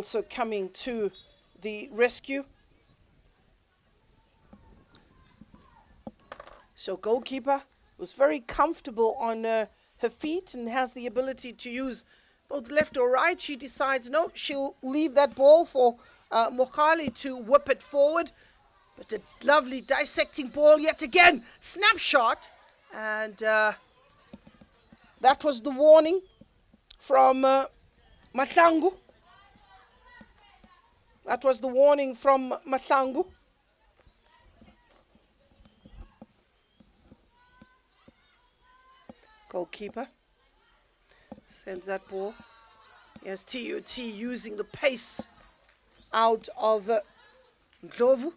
also coming to the rescue. So goalkeeper was very comfortable on her feet and has the ability to use both left or right. She decides, no, she'll leave that ball for Mokali to whip it forward. But a lovely dissecting ball yet again. Snapshot. And that was the warning from Mahlangu. That was the warning from Mahlangu. Goalkeeper sends that ball. Yes, TUT using the pace out of Ndlovu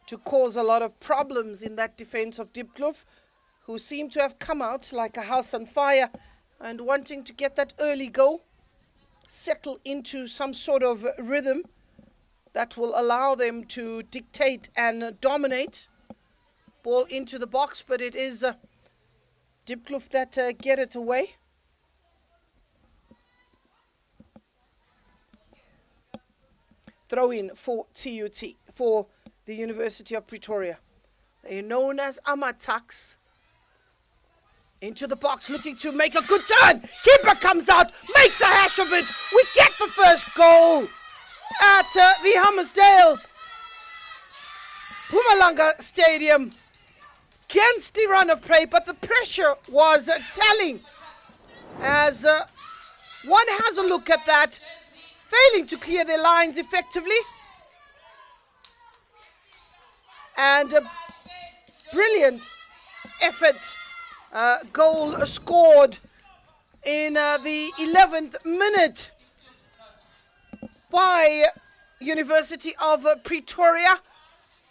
to cause a lot of problems in that defense of Diepkloof, who seem to have come out like a house on fire and wanting to get that early goal, settle into some sort of rhythm that will allow them to dictate and dominate. Ball into the box, but it is Diepkloof that get it away. Throw in for TUT, for the University of Pretoria. They are known as Amatax. Into the box, looking to make a good turn. Keeper comes out, makes a hash of it. We get the first goal at the Hammersdale Mpumalanga Stadium. Against the run of play, but the pressure was telling as one has a look at that, failing to clear their lines effectively. And a brilliant effort, goal scored in the 11th minute by University of Pretoria.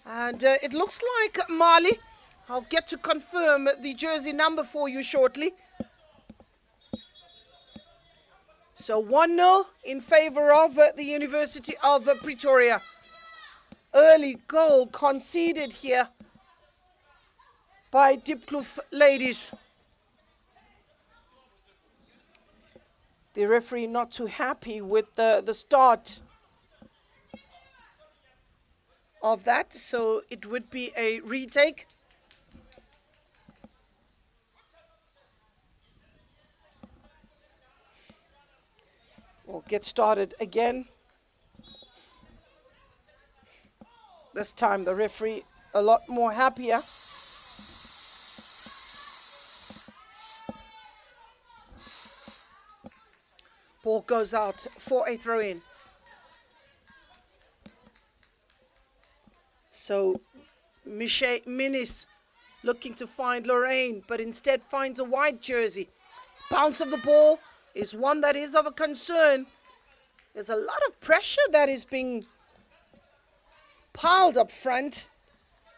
And it looks like Mali. I'll get to confirm the jersey number for you shortly. So 1-0 in favor of the University of Pretoria. Early goal conceded here by Diepkloof ladies. The referee not too happy with the start of that, so it would be a retake. We'll get started again. This time the referee a lot more happier. Ball goes out for a throw-in. So Miche Minis looking to find Lorraine, but instead finds a white jersey. Bounce of the ball is one that is of a concern. There's a lot of pressure that is being piled up front.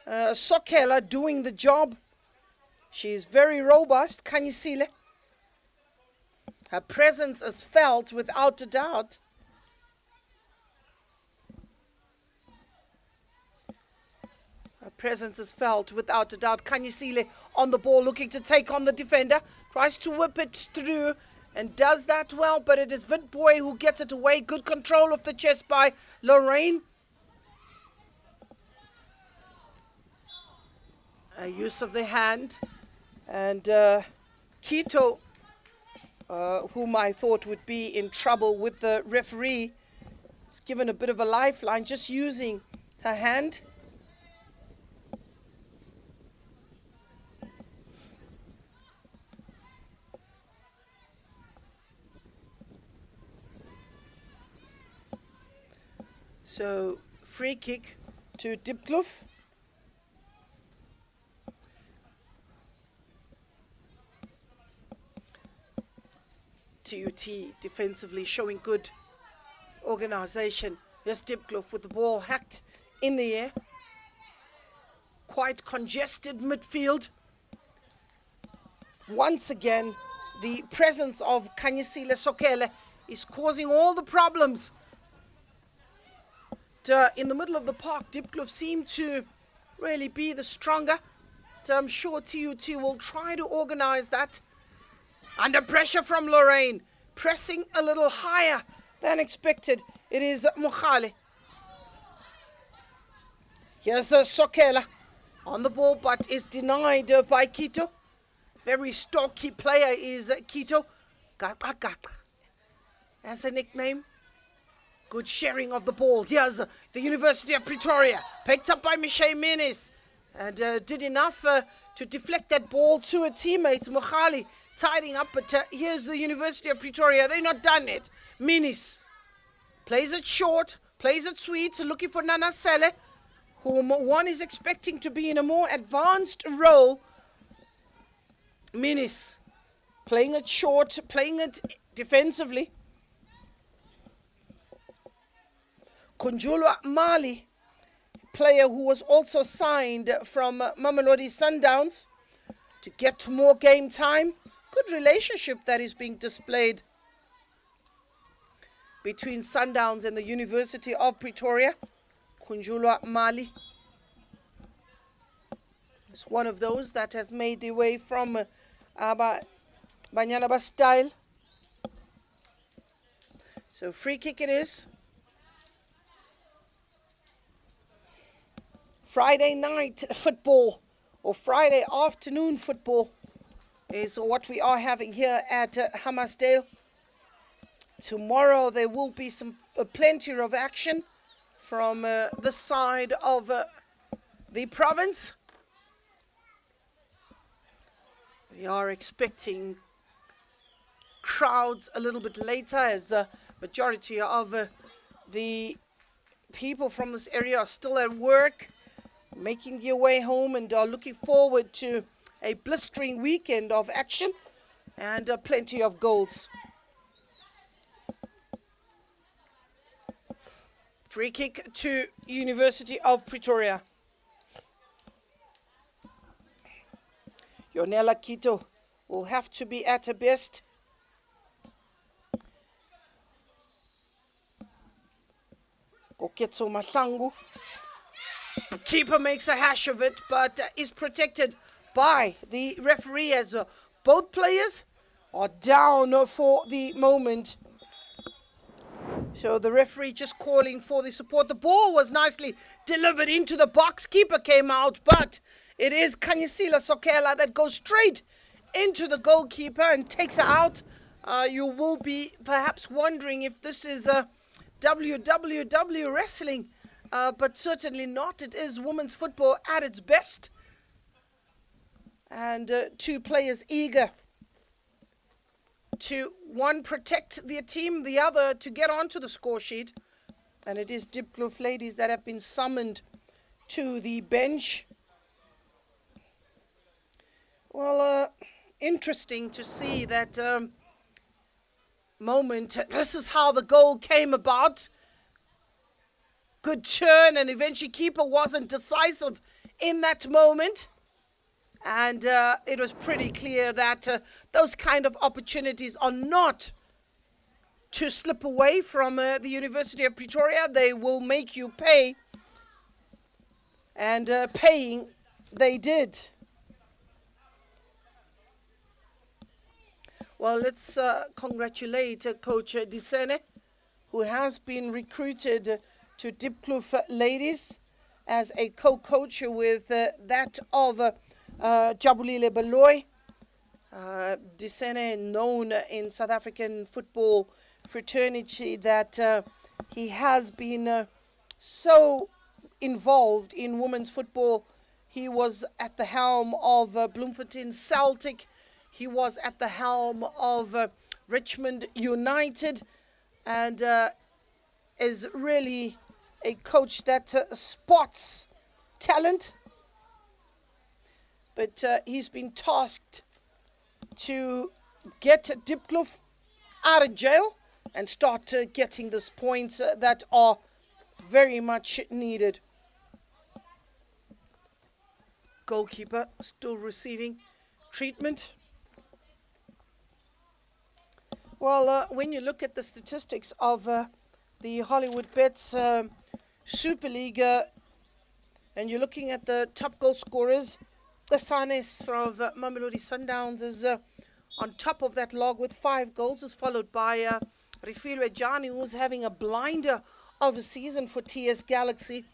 Sokela doing the job. She's very robust, Kanyisile. Her presence is felt without a doubt. Her presence is felt without a doubt. Kanyisile on the ball, looking to take on the defender. Tries to whip it through and does that well, but it is Witboy who gets it away. Good control of the chest by Lorraine. A use of the hand. And Kito, whom I thought would be in trouble with the referee, is given a bit of a lifeline, just using her hand. So, free kick to Diepkloof. TUT defensively showing good organization. Here's Diepkloof with the ball hacked in the air. Quite congested midfield. Once again, the presence of Kanyisile Sokele is causing all the problems. In the middle of the park, Diepkloof seem to really be the stronger. So I'm sure TUT will try to organize that. Under pressure from Lorraine, pressing a little higher than expected. It is Mogale. Here's Sokela on the ball, but is denied by Quito. Very stocky player is Quito. Gaka as a nickname. Good sharing of the ball. Here's the University of Pretoria. Picked up by Michelle Menes. And did enough to deflect that ball to a teammate, Mogale, tidying up. But here's the University of Pretoria. They're not done yet. Menes plays it short, plays it sweet, looking for Nana Sele, whom one is expecting to be in a more advanced role. Menes playing it short, playing it defensively. Kunjulwa Mali, player who was also signed from Mamelodi Sundowns to get more game time. Good relationship that is being displayed between Sundowns and the University of Pretoria. Kunjulwa Mali is one of those that has made their way from Banyana style. So free kick it is. Friday night football or Friday afternoon football is what we are having here at Hammarsdale. Tomorrow there will be plenty of action from the side of the province. We are expecting crowds a little bit later, as majority of the people from this area are still at work, making their way home, and are looking forward to a blistering weekend of action and plenty of goals. Free kick to University of Pretoria. Yonela Quito will have to be at her best. Koketso Masangu. The keeper makes a hash of it, but is protected by the referee, as both players are down for the moment. So the referee just calling for the support. The ball was nicely delivered into the box. Keeper came out, but it is Kanyisila Sokela that goes straight into the goalkeeper and takes her out. You will be perhaps wondering if this is WWW wrestling, but certainly not. It is women's football at its best. And two players eager to, one, protect their team, the other to get onto the score sheet. And it is Diepkloof ladies that have been summoned to the bench. Well, interesting to see that moment. This is how the goal came about. Good turn, and eventually keeper wasn't decisive in that moment. And it was pretty clear that those kind of opportunities are not to slip away from the University of Pretoria. They will make you pay. And paying they did. Well, let's congratulate Coach Disene, who has been recruited to Diepkloof ladies as a co-coach with that of Jabulile Baloy. Disene, known in South African football fraternity that he has been so involved in women's football. He was at the helm of Bloemfontein Celtic. He was at the helm of Richmond United, and is really a coach that spots talent. But he's been tasked to get Diepkloof out of jail and start getting these points that are very much needed. Goalkeeper still receiving treatment. Well, when you look at the statistics of the Hollywoodbets Super League, and you're looking at the top goal scorers, Sanes from Mamelodi Sundowns is on top of that log with 5 goals, is followed by Rifilwe Jani, who's having a blinder of a season for TS Galaxy.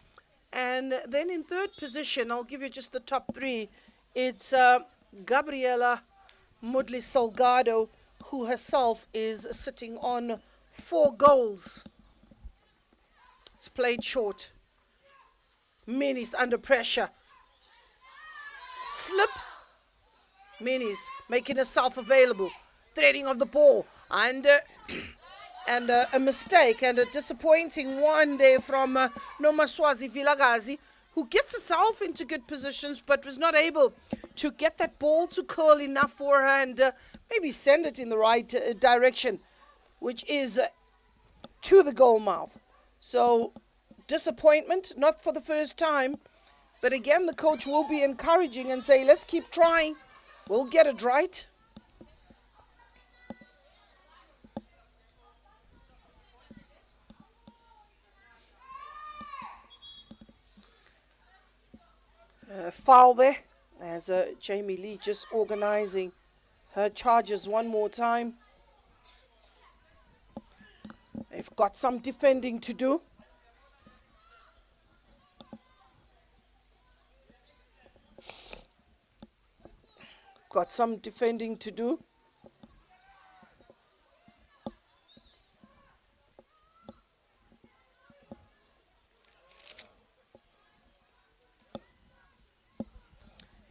And then in third position, I'll give you just the top three. It's Gabriela Mudli Salgado, who herself is sitting on 4 goals. It's played short. Minis under pressure. Slip. Minis making herself available. Threading of the ball. And a mistake and a disappointing one there from Nomaswazi Vilagazi, who gets herself into good positions but was not able to get that ball to curl enough for her and maybe send it in the right direction, which is to the goal mouth. So disappointment, not for the first time, but again the coach will be encouraging and say, let's keep trying, we'll get it right. Foul there as Jamie Lee just organizing her charges one more time. They've got some defending to do. Got some defending to do.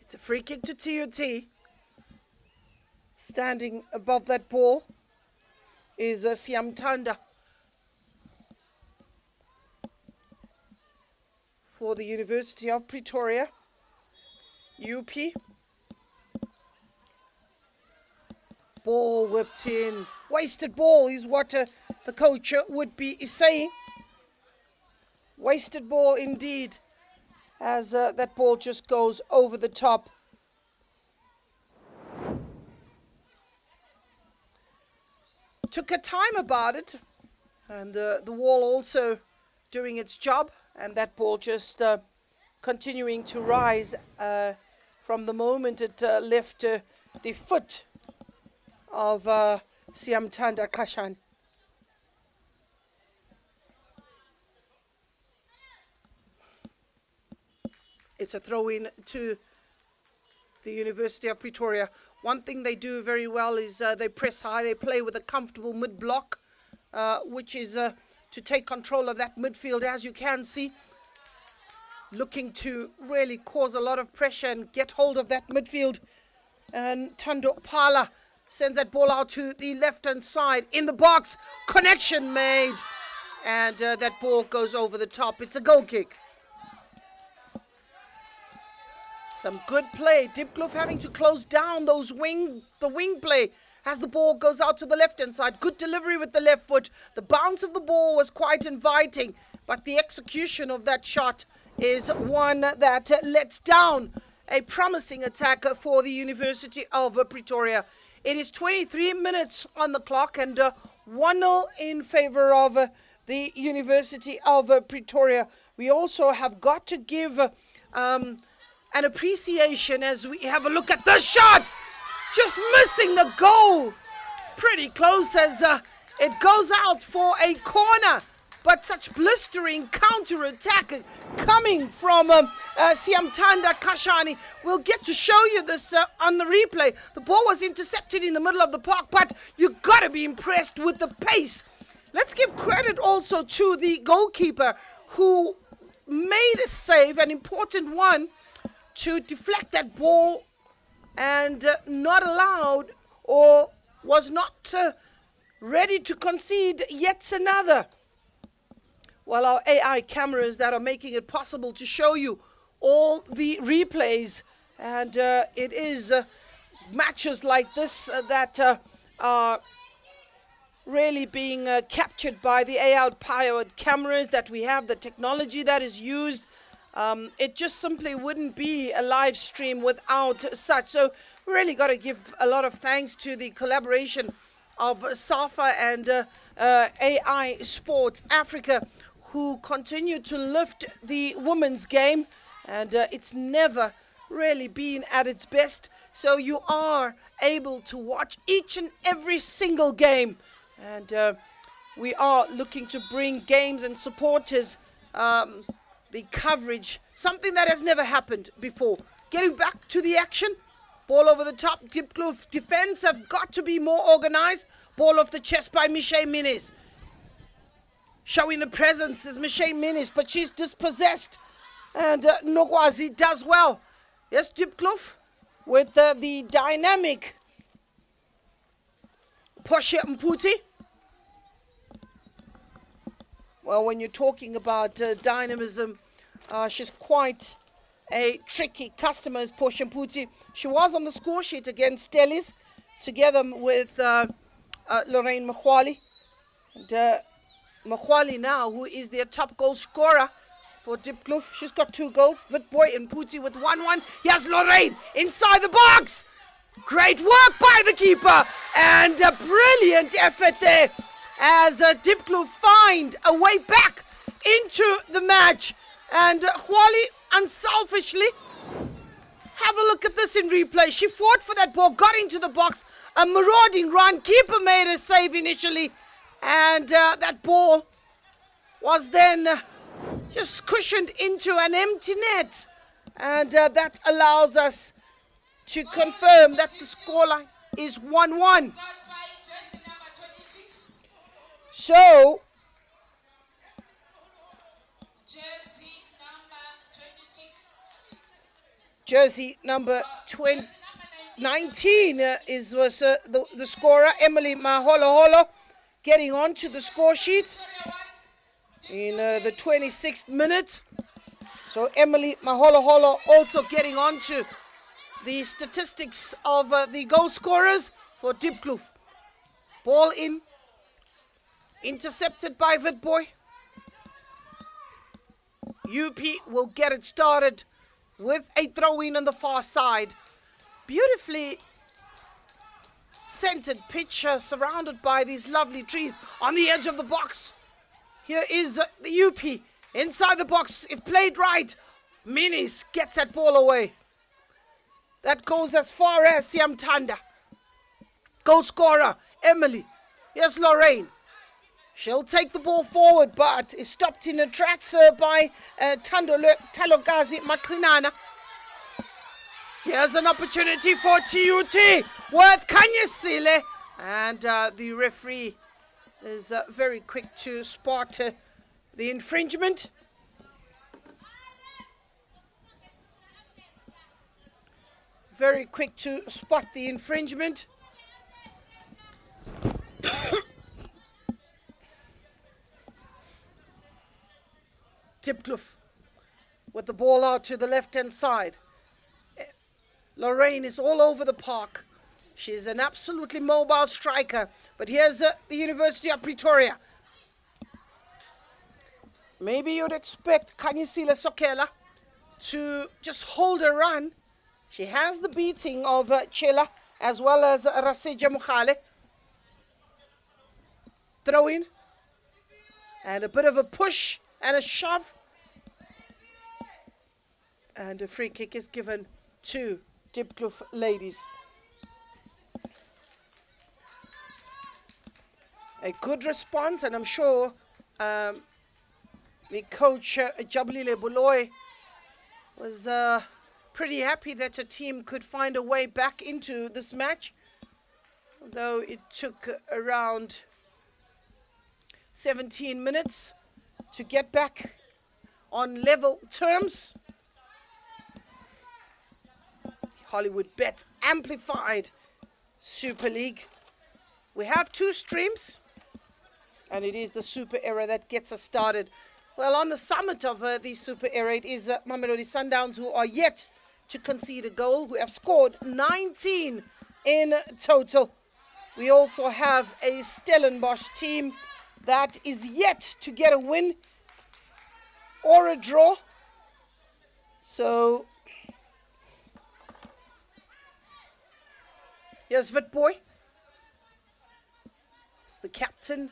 It's a free kick to TUT. Standing above that ball is Siamtanda for the University of Pretoria. UP. Ball whipped in. Wasted ball is what the coach would be saying. Wasted ball indeed, as that ball just goes over the top. Took a time about it, and the wall also doing its job, and that ball just continuing to rise from the moment it left the foot of Siamtanda Kashan. It's a throw-in to the University of Pretoria. One thing they do very well is they press high. They play with a comfortable mid-block, which is to take control of that midfield, as you can see. Looking to really cause a lot of pressure and get hold of that midfield. And Tando Pala sends that ball out to the left-hand side. In the box, connection made. And that ball goes over the top. It's a goal kick. Some good play. Diepkloof having to close down the wing play as the ball goes out to the left-hand side. Good delivery with the left foot. The bounce of the ball was quite inviting, but the execution of that shot is one that lets down a promising attack for the University of Pretoria. It is 23 minutes on the clock and 1-0 in favor of the University of Pretoria. We also have got to give an appreciation as we have a look at the shot. Just missing the goal. Pretty close as it goes out for a corner. But such blistering counter-attack coming from Siamtanda Kashani. We'll get to show you this on the replay. The ball was intercepted in the middle of the park, but you've got to be impressed with the pace. Let's give credit also to the goalkeeper who made a save, an important one, to deflect that ball and not allowed or was not ready to concede yet another. Well, our AI cameras that are making it possible to show you all the replays, and it is matches like this that are really being captured by the AI-powered cameras that we have, the technology that is used. It just simply wouldn't be a live stream without such. So we really got to give a lot of thanks to the collaboration of SAFA and AI Sports Africa, who continue to lift the women's game, and it's never really been at its best. So you are able to watch each and every single game, and we are looking to bring games and supporters the coverage, something that has never happened before. Getting back to the action. Ball over the top. Diepkloof defense has got to be more organized. Ball off the chest by Michelle Minis. Showing the presence is Michelle Minis, but she's dispossessed. And Nogwazi does well. Yes, Diepkloof with the dynamic Portia Mputi. Well, when you're talking about dynamism, she's quite a tricky customer, is Portia Mputi. She was on the score sheet against Stellies, together with Lorraine Mkhwali. And Mkhwali now, who is their top goal scorer for Diepkloof. She's got 2 goals. Witboy and Mputi with 1-1. Here's Lorraine inside the box. Great work by the keeper. And a brilliant effort there as Diepkloof find a way back into the match. And Mkhwali unselfishly, have a look at this in replay. She fought for that ball, got into the box. A marauding run. Keeper made a save initially. And that ball was then just cushioned into an empty net. And that allows us to confirm that the scoreline is 1-1. So, jersey number 19 was the scorer, Emily Maholoholo, getting onto the score sheet in the 26th minute. So Emily Maholoholo also getting onto the statistics of the goal scorers for Diepkloof. Ball in, intercepted by Witboy. UP will get it started with a throw-in on the far side. Beautifully scented pitch, surrounded by these lovely trees on the edge of the box. Here is the UP inside the box. If played right, Minis gets that ball away. That goes as far as Siamtanda. Goal scorer, Emily. Yes, Lorraine. She'll take the ball forward, but is stopped in the tracks by Talogazi Makrinana. Here's an opportunity for TUT with Kanyesile. And the referee is very quick to spot the infringement. Very quick to spot the infringement. Diepkloof with the ball out to the left-hand side. Lorraine is all over the park. She's an absolutely mobile striker. But here's the University of Pretoria. Maybe you'd expect Kanyisile Sokela to just hold a run. She has the beating of Chela as well as Raseja Mukhale. Throw in. And a bit of a push and a shove. And a free kick is given to Diepkloof ladies. A good response, and I'm sure the coach, Jabulile Buloy, was pretty happy that a team could find a way back into this match, although it took around 17 minutes to get back on level terms. Hollywoodbets Amplified Super League. We have 2 streams, and it is the Super Era that gets us started. Well, on the summit of the Super Era, it is Mamelodi Sundowns, who are yet to concede a goal, who have scored 19 in total. We also have a Stellenbosch team that is yet to get a win or a draw. So here's Witboy. It's the captain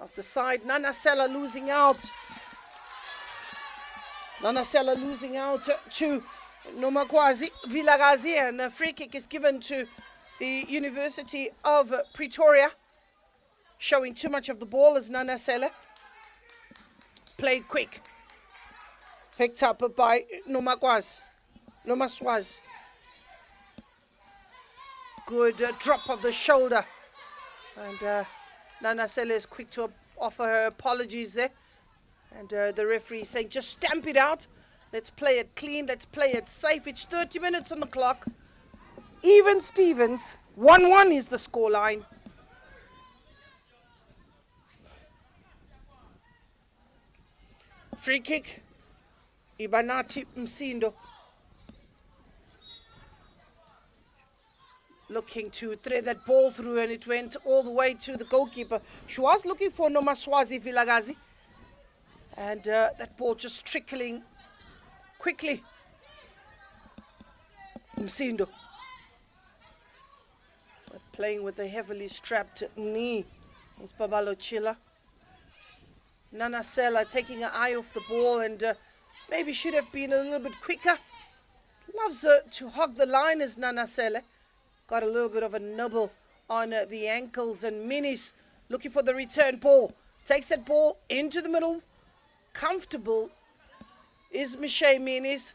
of the side. Nanasela losing out. Nanasela losing out to Nomakwazi Vilagazi, and a free kick is given to the University of Pretoria. showing too much of the ball as Nanasela. Played quick. Picked up by Nomaswaz. Good drop of the shoulder. And Nanasela is quick to offer her apologies there. And the referee saying, just stamp it out. Let's play it clean. Let's play it safe. It's 30 minutes on the clock. Even Stevens. 1-1 is the scoreline. Free kick. Ibanati Msindo. Looking to thread that ball through, and it went all the way to the goalkeeper. She was looking for Nomaswazi Vilagazi. And that ball just trickling quickly. Msindo. Playing with a heavily strapped knee is Babalo Chila. Nanasela taking her eye off the ball and maybe should have been a little bit quicker. Loves to hog the line as Nanasela. Got a little bit of a nibble on the ankles, and Minis looking for the return ball. Takes that ball into the middle. Comfortable is Michelle Minis.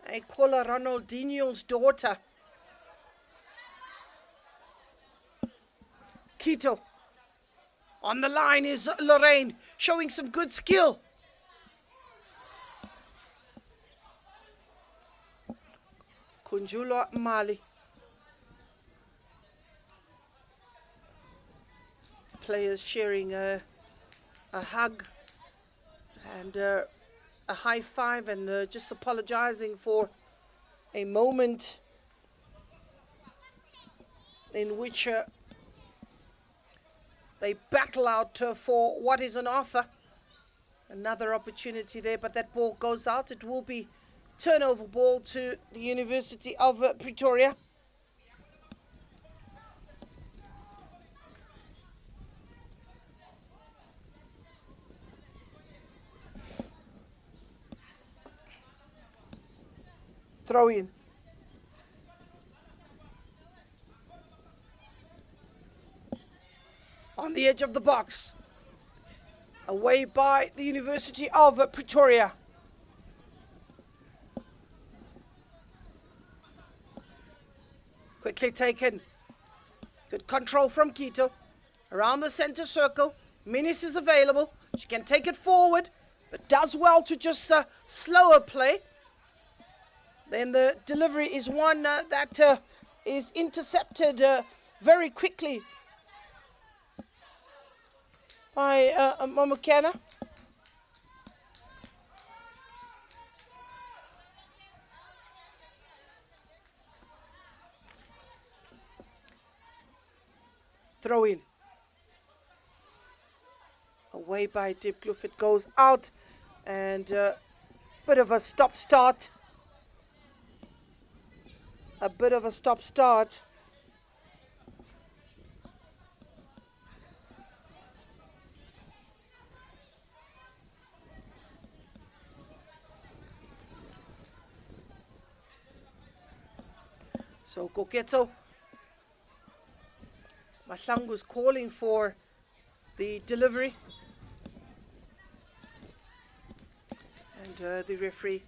I call her Ronaldinho's daughter. Quito. On the line is Lorraine, showing some good skill. Kunjulwa Mali. Players sharing a hug and a high five, and just apologizing for a moment in which they battle out for what is on offer. Another opportunity there, but that ball goes out. It will be turnover ball to the University of Pretoria. Throw in. On the edge of the box. Away by the University of Pretoria. Quickly taken. Good control from Quito. Around the center circle. Minis is available. She can take it forward, but does well to just slower play. Then the delivery is one that is intercepted very quickly by Momokena. Throw in. Away by Diepkloof. It goes out, and bit of a stop-start. A bit of a stop-start. So Koketso Mahlangu's calling for the delivery. And the referee,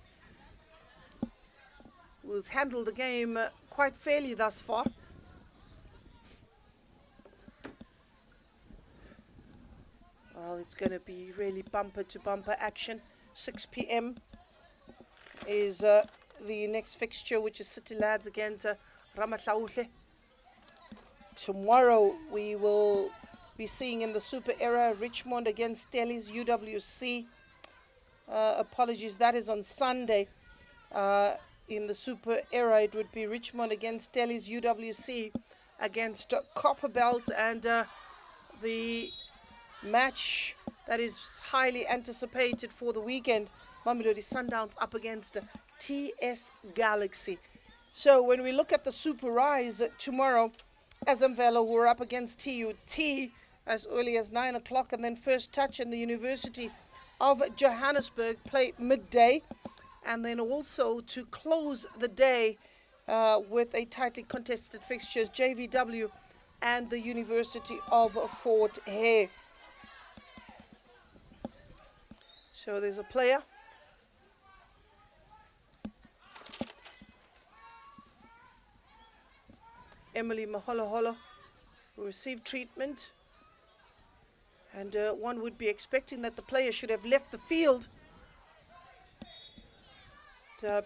who's handled the game quite fairly thus far. Well, it's going to be really bumper-to-bumper action. 6 p.m. is the next fixture, which is City Lads against Ramatlauhle. Tomorrow we will be seeing in the Super Era Richmond against Stellies UWC. Apologies, that is on Sunday. In the Super Era, it would be Richmond against Stellies UWC against Copper Bells, and the match that is highly anticipated for the weekend, Mamelodi Sundowns up against TS Galaxy. So when we look at the Super Rise tomorrow, Azamvelo were up against TUT as early as 9 o'clock, and then First Touch and the University of Johannesburg play midday, and then also to close the day with a tightly contested fixtures, JVW and the University of Fort Hare. So there's a player. Emily Maholoholo, who received treatment. And one would be expecting that the player should have left the field.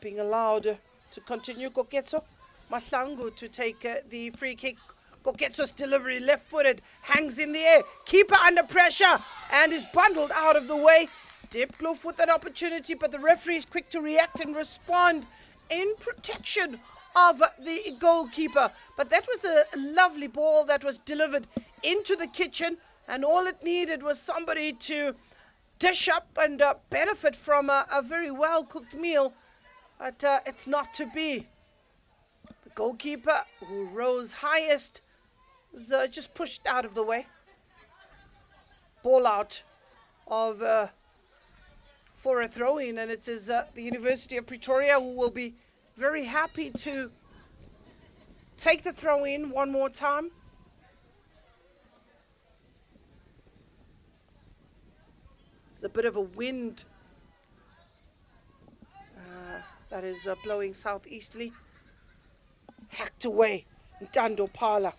Being allowed to continue. Koketso Mahlangu to take the free kick. Koketso's delivery, left-footed, hangs in the air. Keeper under pressure and is bundled out of the way. Diepkloof with that opportunity, but the referee is quick to react and respond in protection of the goalkeeper. But that was a lovely ball that was delivered into the kitchen, and all it needed was somebody to dish up and benefit from a very well-cooked meal. But it's not to be. The goalkeeper, who rose highest, was just pushed out of the way. Ball out of for a throw-in, and it is the University of Pretoria who will be very happy to take the throw-in one more time. There's a bit of a wind that is blowing southeasterly. Hacked away, Ntando Pala.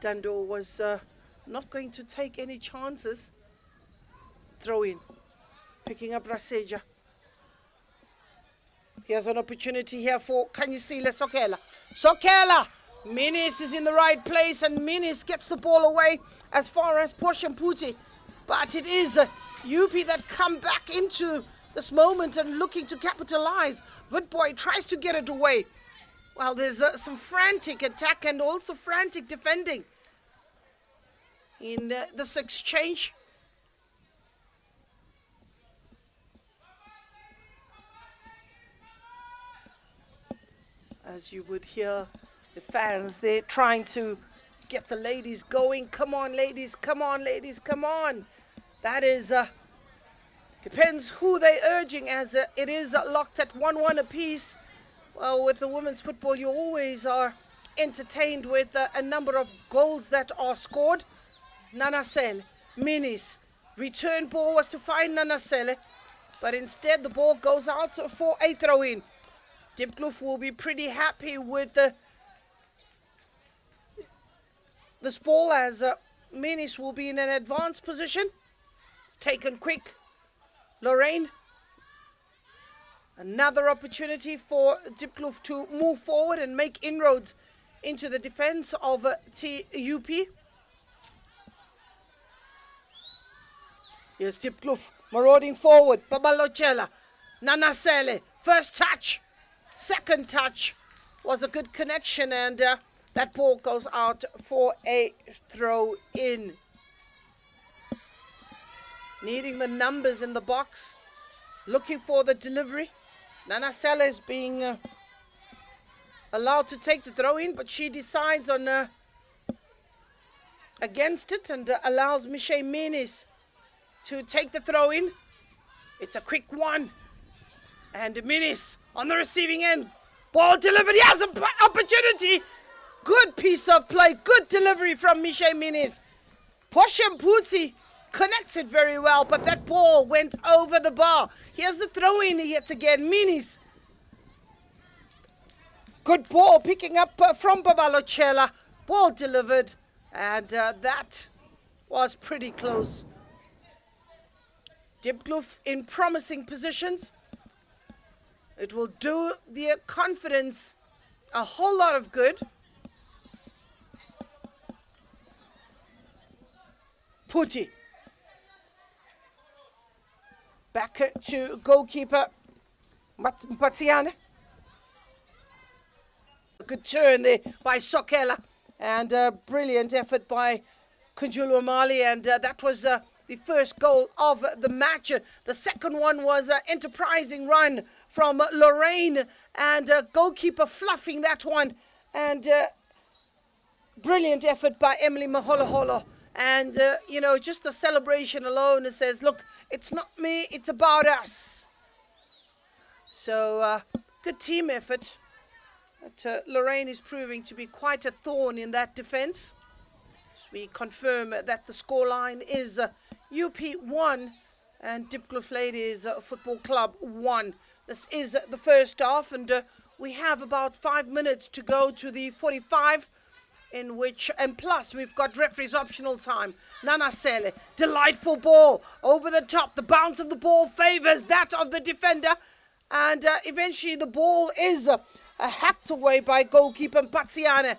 Dando was not going to take any chances. Throw in, picking up Raseja. Here's an opportunity here for Kanyisile Sokela. Sokela! Minis is in the right place, and Minis gets the ball away as far as Mpumalanga. But it is UP that come back into this moment and looking to capitalize. Woodboy tries to get it away. Well, there's some frantic attack and also frantic defending in this exchange. As you would hear the fans, they're trying to get the ladies going. Come on, ladies, come on, ladies, come on. That is, depends who they're urging, as it is locked at 1-1 apiece. Well, with the women's football, you always are entertained with a number of goals that are scored. Nanasele, Minis, return ball was to find Nanasele, but instead the ball goes out for a throw-in. Diepkloof will be pretty happy with this ball, as Minis will be in an advanced position. It's taken quick. Lorraine. Another opportunity for Diepkloof to move forward and make inroads into the defense of TUP. Here's Diepkloof marauding forward. Babalochela, Nanasele, first touch, second touch was a good connection, and that ball goes out for a throw in. Needing the numbers in the box, looking for the delivery. Nanasele is being allowed to take the throw in, but she decides on against it and allows Michelle Minis to take the throw in. It's a quick one, and Minis on the receiving end. Ball delivered. He has an opportunity. Good piece of play. Good delivery from Michelle Minis. Mpumalanga connects it very well, but that ball went over the bar. Here's the throw in yet again. Minis. Good ball picking up from Babalochela. Ball delivered, and that was pretty close. Diepkloof in promising positions. It will do their confidence a whole lot of good. Puti. Back to goalkeeper Mpatsiane. A good turn there by Sokela, and a brilliant effort by Kunjulu Mali, and that was the first goal of the match. The second one was an enterprising run from Lorraine, and goalkeeper fluffing that one, and brilliant effort by Emily Maholoholo. And, you know, just the celebration alone, it says, look, it's not me, it's about us. So, good team effort But Lorraine is proving to be quite a thorn in that defense. So we confirm that the scoreline is UP 1 and Diepkloof Ladies Football Club 1. This is the first half, and we have about 5 minutes to go to the 45, in which, and plus we've got referee's optional time. Nana Sele, delightful ball over the top. The bounce of the ball favors that of the defender, and eventually the ball is hacked away by goalkeeper Mpatsiane.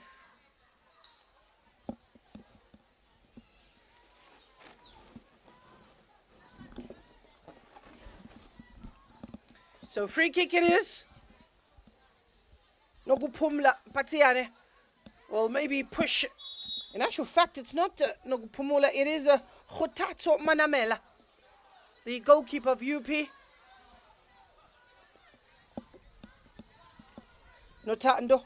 So free kick it is. Nokupumla Mpatsiane. Well, maybe push. In actual fact, it's not Nokupumula. It is Khotatso Manamela, the goalkeeper of UP. Notando.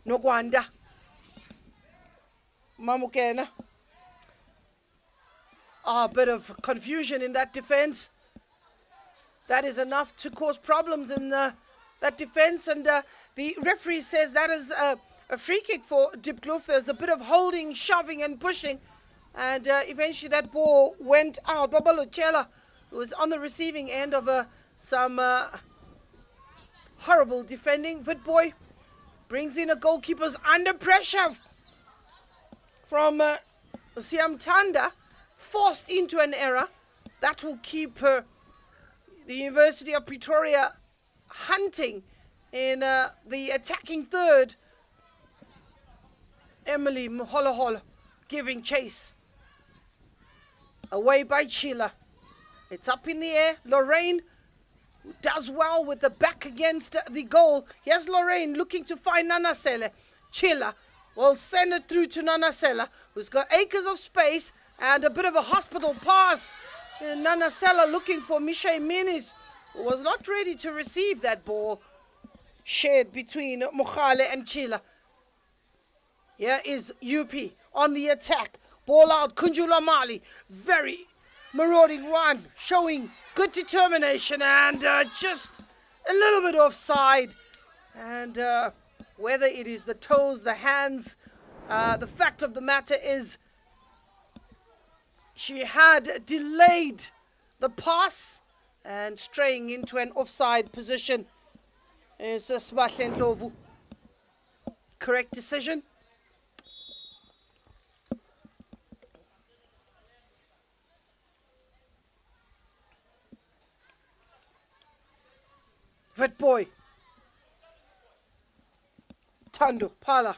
Nogwanda. Mamukena. A bit of confusion in that defense. That is enough to cause problems in that defense, and the referee says that is a free kick for Diepkloof. There's a bit of holding, shoving and pushing, and eventually that ball went out. Babalo Chela, who was on the receiving end of some horrible defending. Vitboy brings in a goalkeeper's under pressure from Siamtanda, forced into an error. That will keep the University of Pretoria hunting in the attacking third. Emily Mholoholo giving chase. Away by Chila. It's up in the air. Lorraine does well with the back against the goal. Here's Lorraine looking to find Nanasele. Chila will send it through to Nanasela, who's got acres of space and a bit of a hospital pass. Nanasela looking for Mishay Minis, who was not ready to receive that ball shared between Mokhale and Chila. Here is UP on the attack. Ball out, Kunjula Mali. Very marauding run, showing good determination and just a little bit offside. And whether it is the toes, the hands, the fact of the matter is she had delayed the pass and straying into an offside position. Is Sbahle Ndlovu. Correct decision. Vitboy. Tando Pala.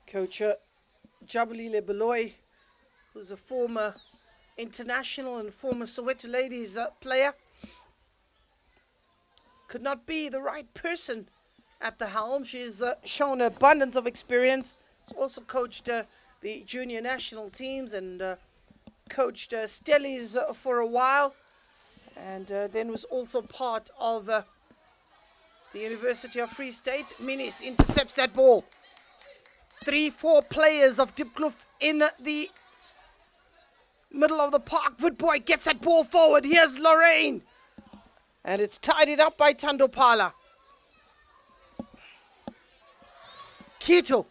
Coach Jabulile Beloy, who's a former international and former Soweto Ladies player, could not be the right person at the helm. She's shown abundance of experience. She's also coached the junior national teams and coached Stellies for a while, and then was also part of the University of Free State. Minis intercepts that ball. 3-4 players of Diepkloof in the middle of the park. Vitboy gets that ball forward. Here's Lorraine. And it's tidied up by Tandopala. Kito.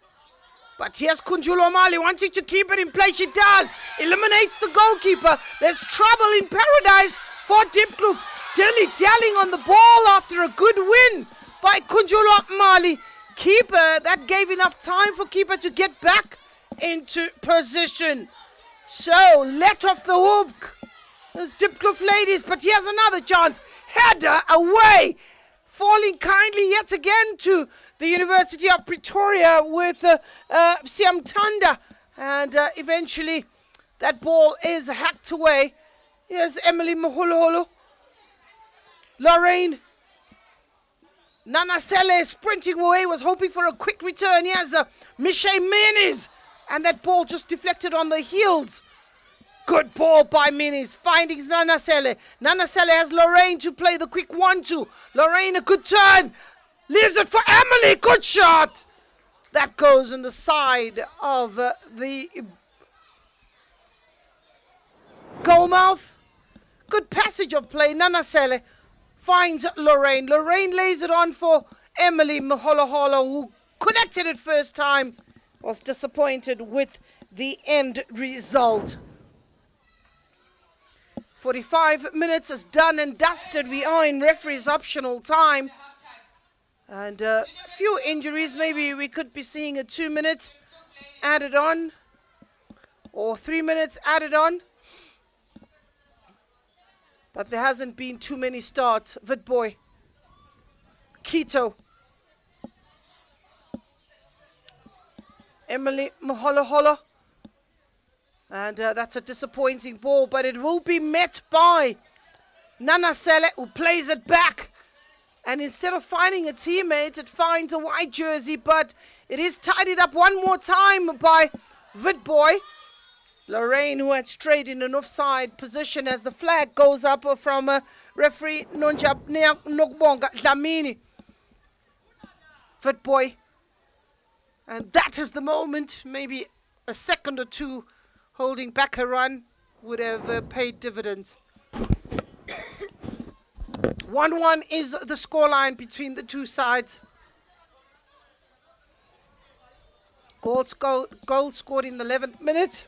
But here's Kunjulo Mali wanting to keep it in play. She does. Eliminates the goalkeeper. There's trouble in paradise for Diepkloof. Dilly-dallying on the ball after a good win by Kunjulo Mali. Keeper, that gave enough time for keeper to get back into position. So, let off the hook. There's Diepkloof Ladies, but here's another chance. Header away. Falling kindly yet again to the University of Pretoria with Siamtanda. And eventually that ball is hacked away. Here's Emily Mholoholo. Lorraine. Nana Sele sprinting away, was hoping for a quick return. Here's Mishay Minis. And that ball just deflected on the heels. Good ball by Minis, finding Nana Sele. Nana Sele has Lorraine to play the quick 1-2. Lorraine, a good turn. Leaves it for Emily, good shot. That goes on the side of the goal mouth. Good passage of play. Nanasele finds Lorraine. Lorraine lays it on for Emily Moholoholo, who connected it first time. Was disappointed with the end result. 45 minutes is done and dusted. We are in referee's optional time. And a few injuries. Maybe we could be seeing a 2 minutes added on. Or 3 minutes added on. But there hasn't been too many starts. Vitboy. Quito. Emily Moholoholo. And that's a disappointing ball, but it will be met by Nanasele, who plays it back. And instead of finding a teammate, it finds a white jersey, but it is tidied up one more time by Vitboy. Lorraine, who had strayed in an offside position as the flag goes up from referee Nokbonga Dlamini. Vitboy. And that is the moment, maybe a second or two holding back a run would have paid dividends. 1-1 is the scoreline between the two sides. Goal scored in the 11th minute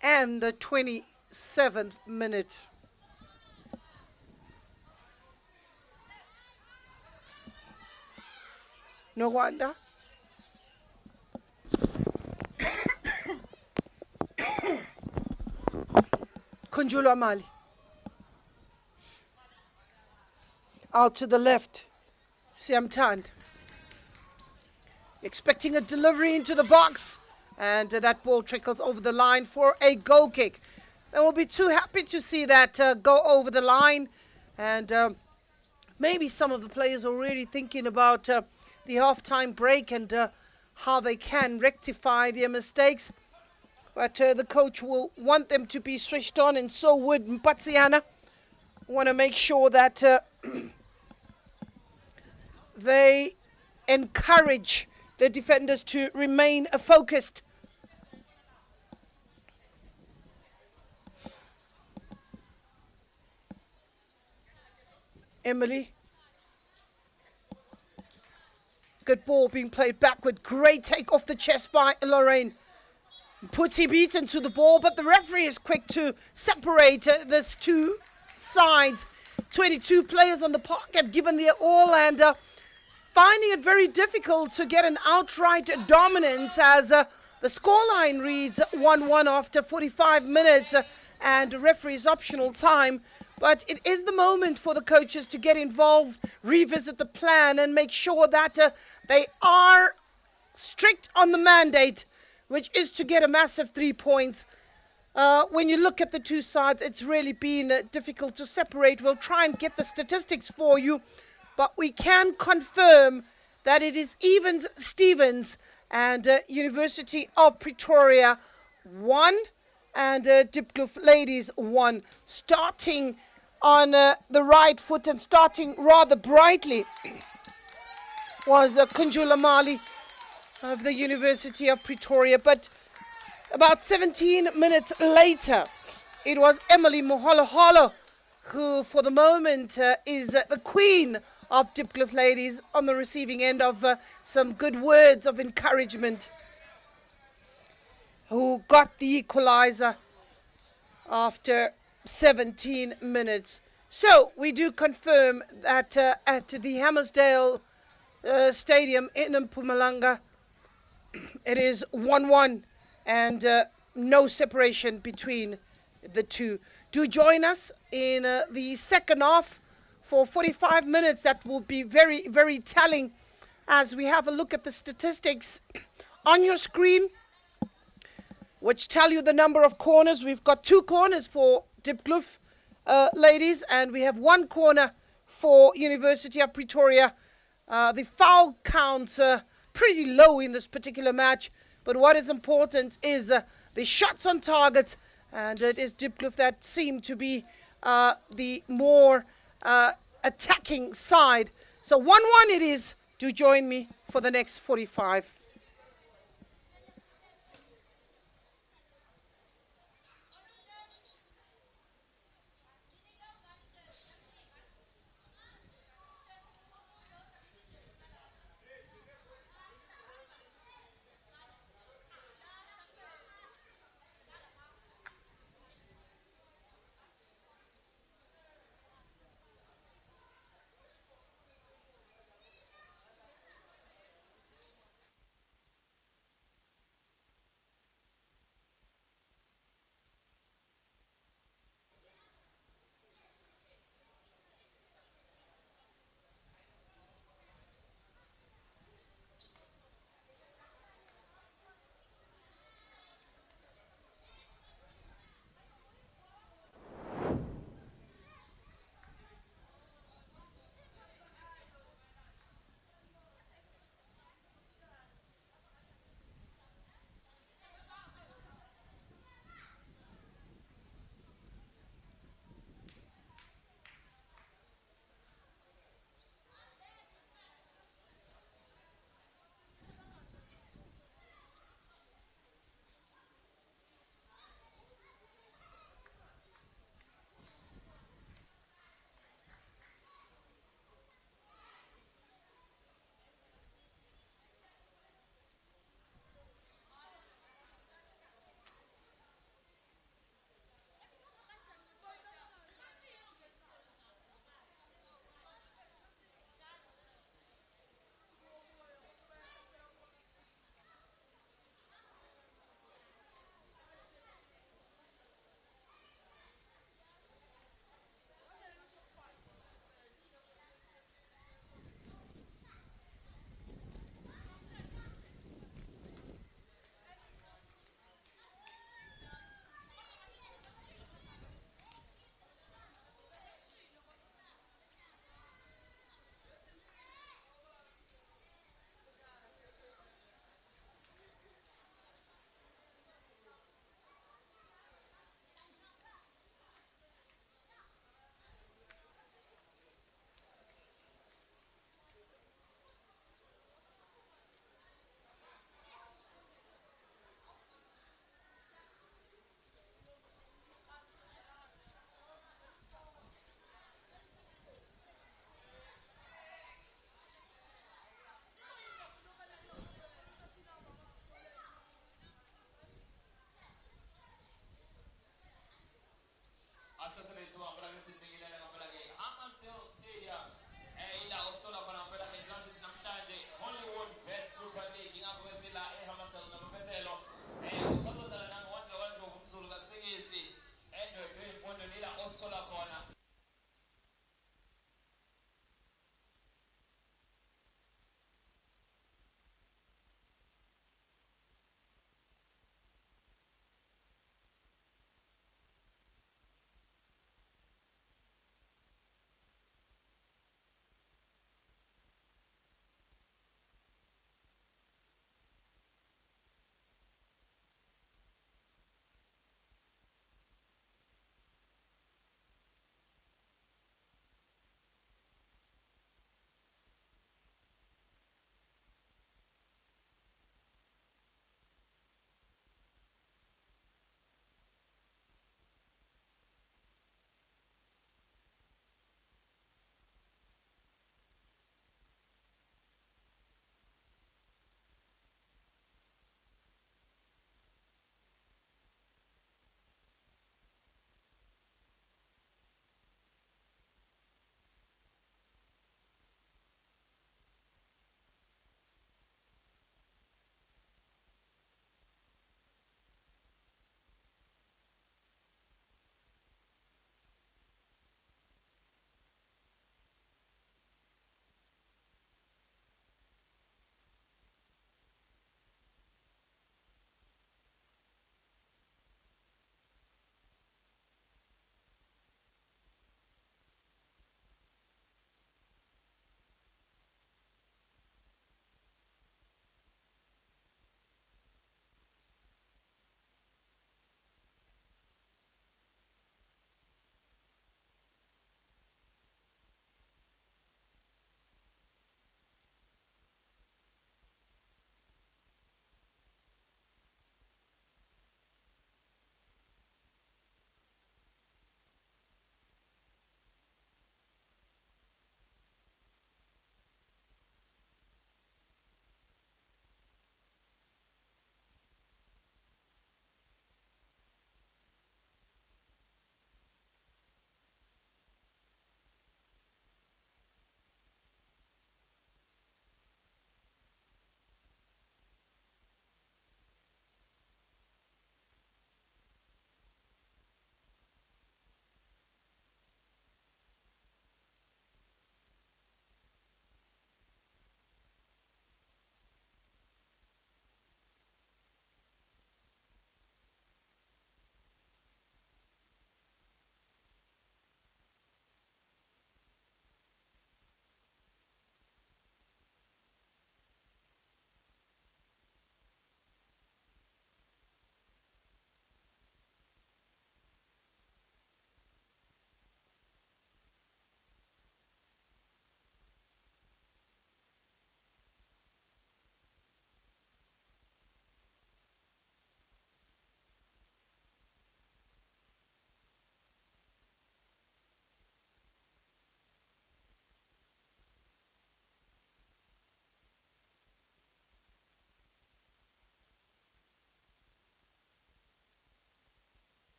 and the 27th minute. No wonder. Kunjulwa Mali. Out to the left. Siamtand. Expecting a delivery into the box. And that ball trickles over the line for a goal kick. They will be too happy to see that go over the line. And maybe some of the players are already thinking about the half-time break and how they can rectify their mistakes. But the coach will want them to be switched on, and so would Mpatsiana. Want to make sure that they encourage the defenders to remain focused. Emily. Good ball being played backward. Great take off the chest by Lorraine. Putty beaten to the ball, but the referee is quick to separate these two sides. 22 players on the park have given their all and finding it very difficult to get an outright dominance as the scoreline reads 1-1 after 45 minutes and referee's optional time. But it is the moment for the coaches to get involved, revisit the plan and make sure that they are strict on the mandate, which is to get a massive 3 points. When you look at the two sides, it's really been difficult to separate. We'll try and get the statistics for you, but we can confirm that it is Stevens and University of Pretoria 1 and Diepkloof Ladies 1. Starting on the right foot and starting rather brightly was Kunjula Mali of the University of Pretoria, but about 17 minutes later it was Emily Moholoholo who for the moment is the queen of Diepkloof Ladies on the receiving end of some good words of encouragement, who got the equalizer after 17 minutes. So we do confirm that at the Hammersdale Stadium in Mpumalanga, it is 1-1 and no separation between the two. Do join us in the second half for 45 minutes. That will be very, very telling as we have a look at the statistics on your screen, which tell you the number of corners. We've got 2 corners for Diepkloof Ladies, and we have 1 corner for University of Pretoria. The foul counts pretty low in this particular match, but what is important is the shots on target, and it is Diepkloof that seem to be the more attacking side. So 1-1 it is. Do join me for the next 45.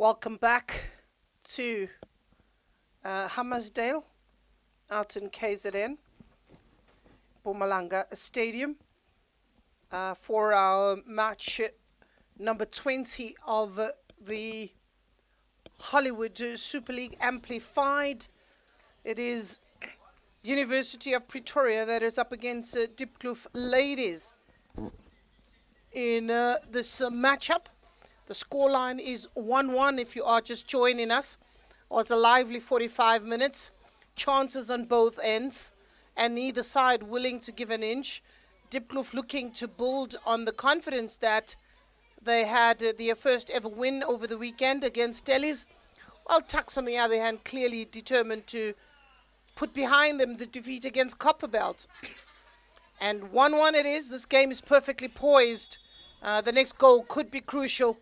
Welcome back to Hammersdale out in KZN, Mpumalanga Stadium, for our match number 20 of the Hollywood Super League Amplified. It is University of Pretoria that is up against Diepkloof ladies in this matchup. The scoreline is 1-1 if you are just joining us. It was a lively 45 minutes. Chances on both ends and neither side willing to give an inch. Diepkloof looking to build on the confidence that they had their first ever win over the weekend against Stellies. While Tuks, on the other hand, clearly determined to put behind them the defeat against Copperbelt. And 1-1 it is. This game is perfectly poised. The next goal could be crucial,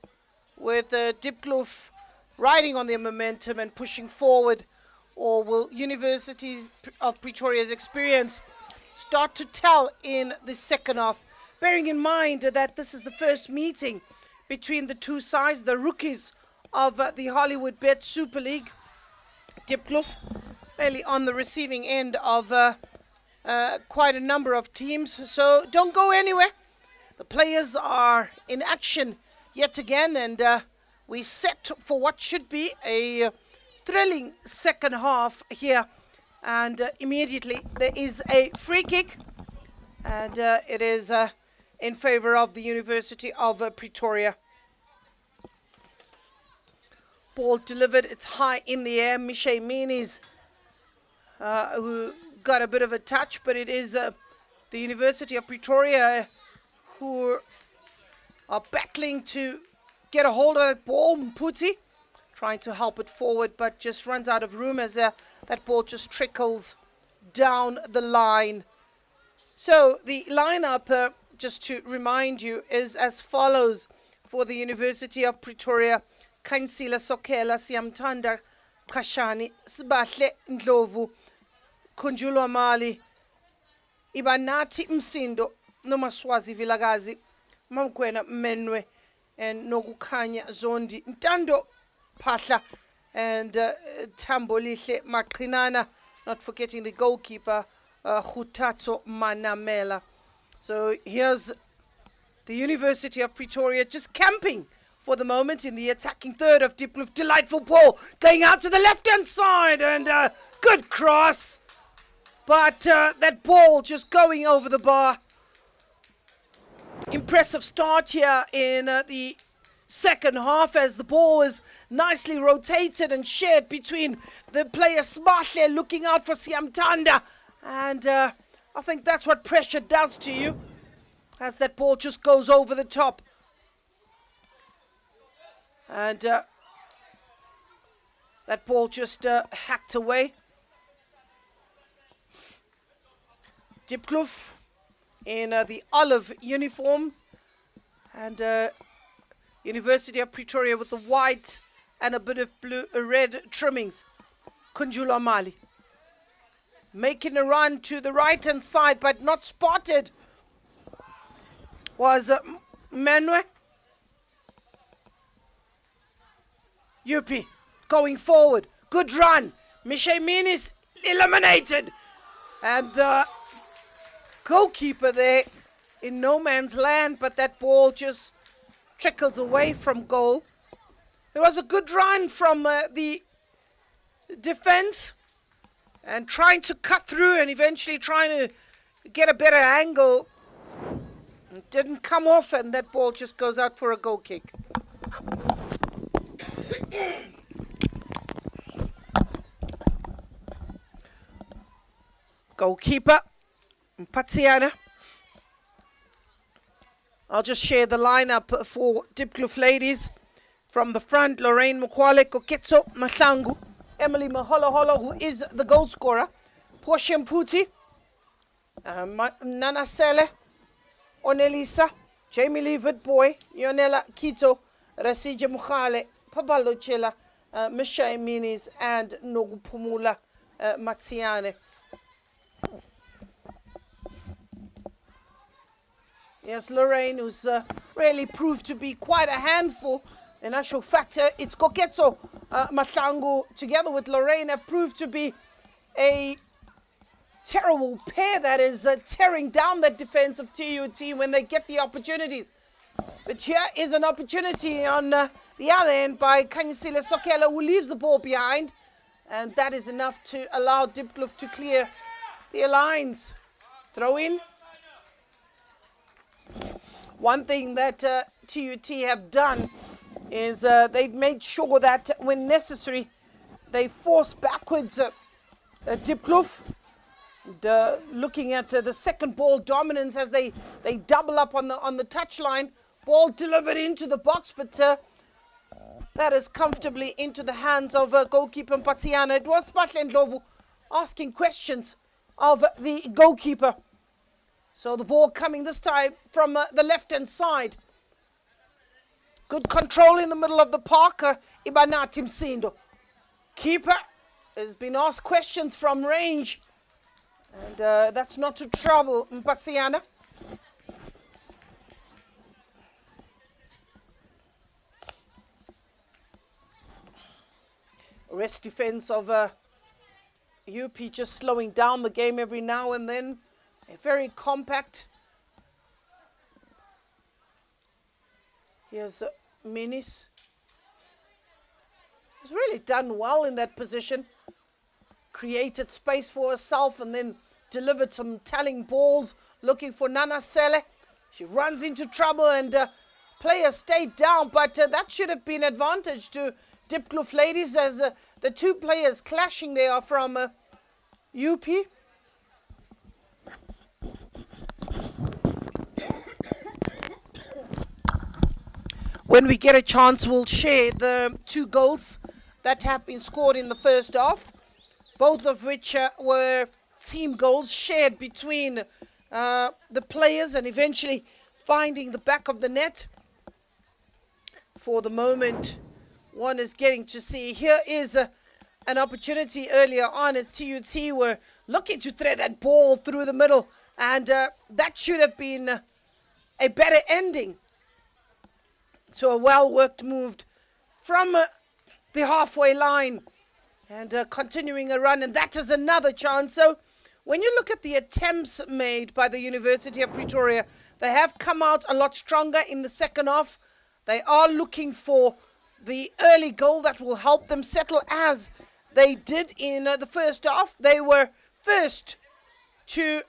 with Diepkloof riding on their momentum and pushing forward. Or will University of Pretoria's experience start to tell in the second half? Bearing in mind that this is the first meeting between the two sides, the rookies of the Hollywoodbets Super League. Diepkloof really on the receiving end of quite a number of teams. So don't go anywhere. The players are in action yet again, and we set for what should be a thrilling second half here. And immediately there is a free kick, and it is in favor of the University of Pretoria. Ball delivered, it's high in the air. Mishay Meanies who got a bit of a touch, but it is the University of Pretoria who are battling to get a hold of that ball. Mputi trying to help it forward, but just runs out of room as that ball just trickles down the line. So the lineup, just to remind you, is as follows for the University of Pretoria: Kainsila Sokela, Siamtanda Kashani, Sibahle Ndlovu, Kunjulwa Mali, Ibanati Msindo, Nomaswazi Vilagazi, Mamkwena Menwe, and Nogukanya Zondi, Ntando Pasha, and Tambolihle Makrinana, not forgetting the goalkeeper, Hutatso Manamela. So here's the University of Pretoria just camping for the moment in the attacking third of Diepkloof. Delightful ball going out to the left-hand side, and good cross. But that ball just going over the bar. Impressive start here in the second half, as the ball was nicely rotated and shared between the player Smahle looking out for Siamtanda. And I think that's what pressure does to you, as that ball just goes over the top. And that ball just hacked away. Diepkloof in the olive uniforms, and University of Pretoria with the white and a bit of blue, red trimmings. Kunjulwa Mali making a run to the right-hand side, but not spotted was Menwe. Yupi going forward. Good run. Mishay Meanies eliminated. And the goalkeeper there in no man's land, but that ball just trickles away from goal. It was a good run from the defense, and trying to cut through and eventually trying to get a better angle. It didn't come off, and that ball just goes out for a goal kick. Goalkeeper Mpatsiana. I'll just share the lineup for Diepkloof ladies. From the front, Lorraine Mukwale, Koketso Mahlangu, Emily Maholoholo, who is the goal scorer, Portia Mputi, Nana Sele, Onelisa, Jamie Lee Boy, Yonela Kito, Rasija Mukhale, Pabalo Chela, Mishay Meanies, and Nogupumula Matsiane. Yes, Lorraine, who's really proved to be quite a handful In actual fact, it's Koketso Mahlangu together with Lorraine have proved to be a terrible pair that is tearing down that defense of TUT when they get the opportunities. But here is an opportunity on the other end by Kanyisile Sokela, who leaves the ball behind. And that is enough to allow Diepkloof to clear their lines. Throw in. One thing that TUT have done is they've made sure that when necessary, they force backwards Diepkloof. Looking at the second ball dominance as they double up on the touchline. Ball delivered into the box, but that is comfortably into the hands of goalkeeper Mpatsiana. It was Spatle Ndlovu asking questions of the goalkeeper. So the ball coming this time from the left-hand side. Good control in the middle of the park. Ibanati Msindo. Keeper has been asked questions from range. And that's not to trouble Mpatsiana. Rest defense of UP just slowing down the game every now and then. A very compact. Here's Minis. He's really done well in that position. Created space for herself and then delivered some telling balls looking for Nana Sele. She runs into trouble and player stayed down, but that should have been advantage to Diepkloof ladies as the two players clashing there are from UP. When we get a chance, we'll share the 2 goals that have been scored in the first half, both of which were team goals shared between the players and eventually finding the back of the net. For the moment, one is getting to see. Here is an opportunity earlier on as TUT were looking to thread that ball through the middle, and that should have been a better ending to a well-worked move from the halfway line and continuing a run, and that is another chance. So when you look at the attempts made by the University of Pretoria, they have come out a lot stronger in the second half. They are looking for the early goal that will help them settle as they did in the first half. They were first to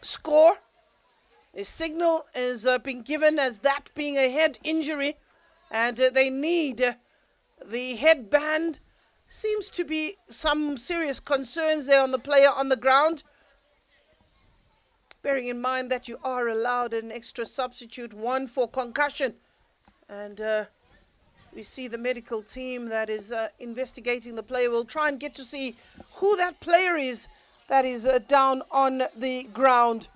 score. A signal is being given as that being a head injury, and they need the headband. Seems to be some serious concerns there on the player on the ground. Bearing in mind that you are allowed an extra substitute, 1 for concussion. And we see the medical team that is investigating the player. We'll try and get to see who that player is that is down on the ground.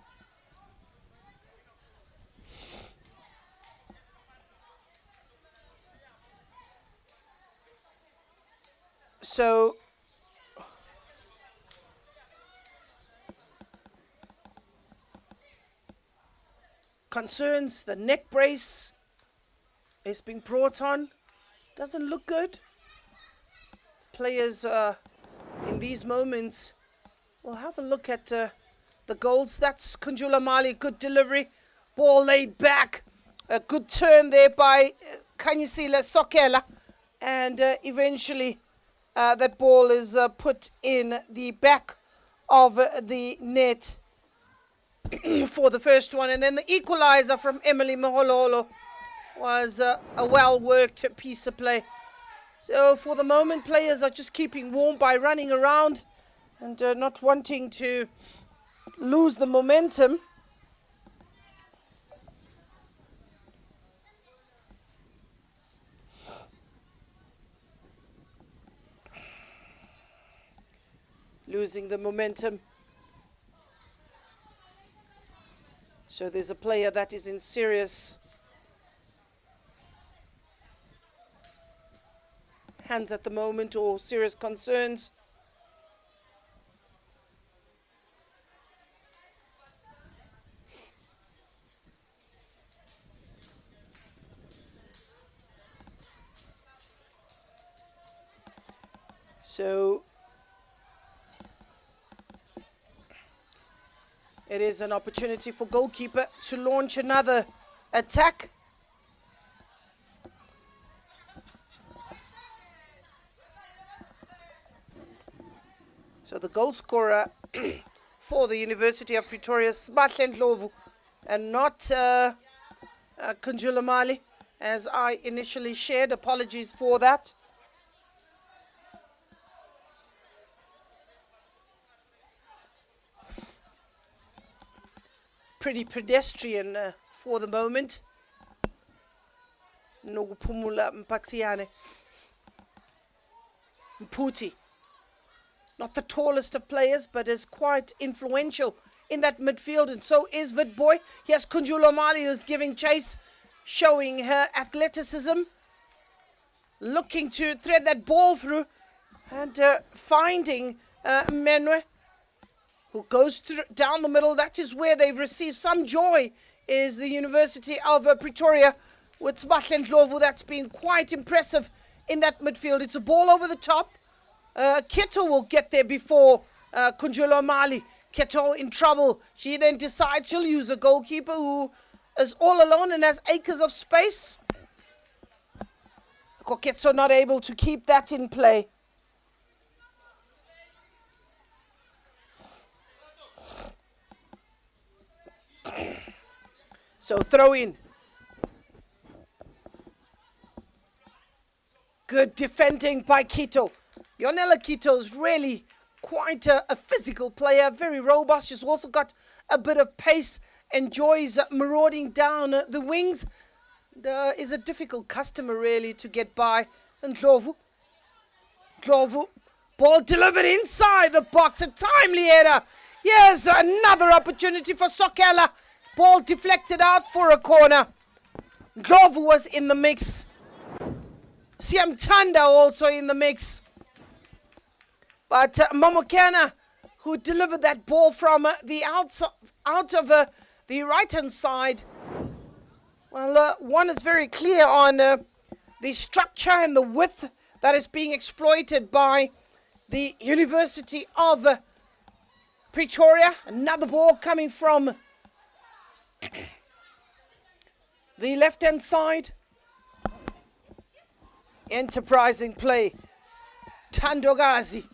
So concerns, the neck brace is being brought on. Doesn't look good. Players in these moments will have a look at the goals. That's Kunjula Mali, good delivery. Ball laid back. A good turn there by Kanyisile Sokela. And eventually that ball is put in the back of the net for the first one. And then the equalizer from Emily Mahololo was a well-worked piece of play. So for the moment, players are just keeping warm by running around and not wanting to lose the momentum. Losing the momentum. So there's a player that is in serious hands at the moment, or serious concerns. So it is an opportunity for goalkeeper to launch another attack. So the goal scorer for the University of Pretoria is Ndlovu, and not Kunjula Mali, as I initially shared. Apologies for that. Pretty pedestrian for the moment. Nokupumula Mpaxiane. Mputi. Not the tallest of players, but is quite influential in that midfield, and so is Witboy. Yes, Kunjula Mali, who's giving chase, showing her athleticism, looking to thread that ball through, and finding Menwe, who goes down the middle. That is where they've received some joy, is the University of Pretoria, with Ndlovu. That's been quite impressive in that midfield. It's a ball over the top. Keto will get there before Kunjula Mali. Keto in trouble. She then decides she'll use a goalkeeper who is all alone and has acres of space. Koketso not able to keep that in play. So throw in. Good defending by Keto. Yonela Keto is really quite a physical player, very robust. She's also got a bit of pace, enjoys marauding down the wings. Is a difficult customer really to get by. And Ndlovu, ball delivered inside the box, a timely header. Here's another opportunity for Sokela. Ball deflected out for a corner. Ndlovu was in the mix. Siamtanda also in the mix. But Momokena, who delivered that ball from the out of the right-hand side. Well, one is very clear on the structure and the width that is being exploited by the University of Pretoria. Another ball coming from the left-hand side. Enterprising play. Tandogazi.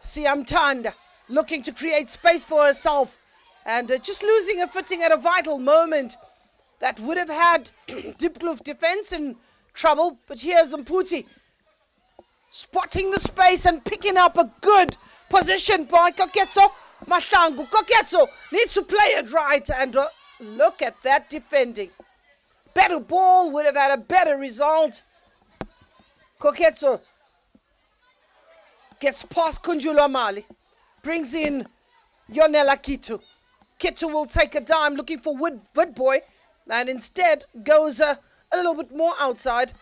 Siamtanda looking to create space for herself, and just losing her footing at a vital moment that would have had Diepkloof defense in trouble. But here's Mputi spotting the space and picking up a good position by Koketso Mahlangu. Koketso needs to play it right, and look at that defending. Better ball would have had a better result. Koketso gets past Kunjula Mali, brings in Yonela Keto. Keto will take a dime looking for Witboy, and instead goes a little bit more outside.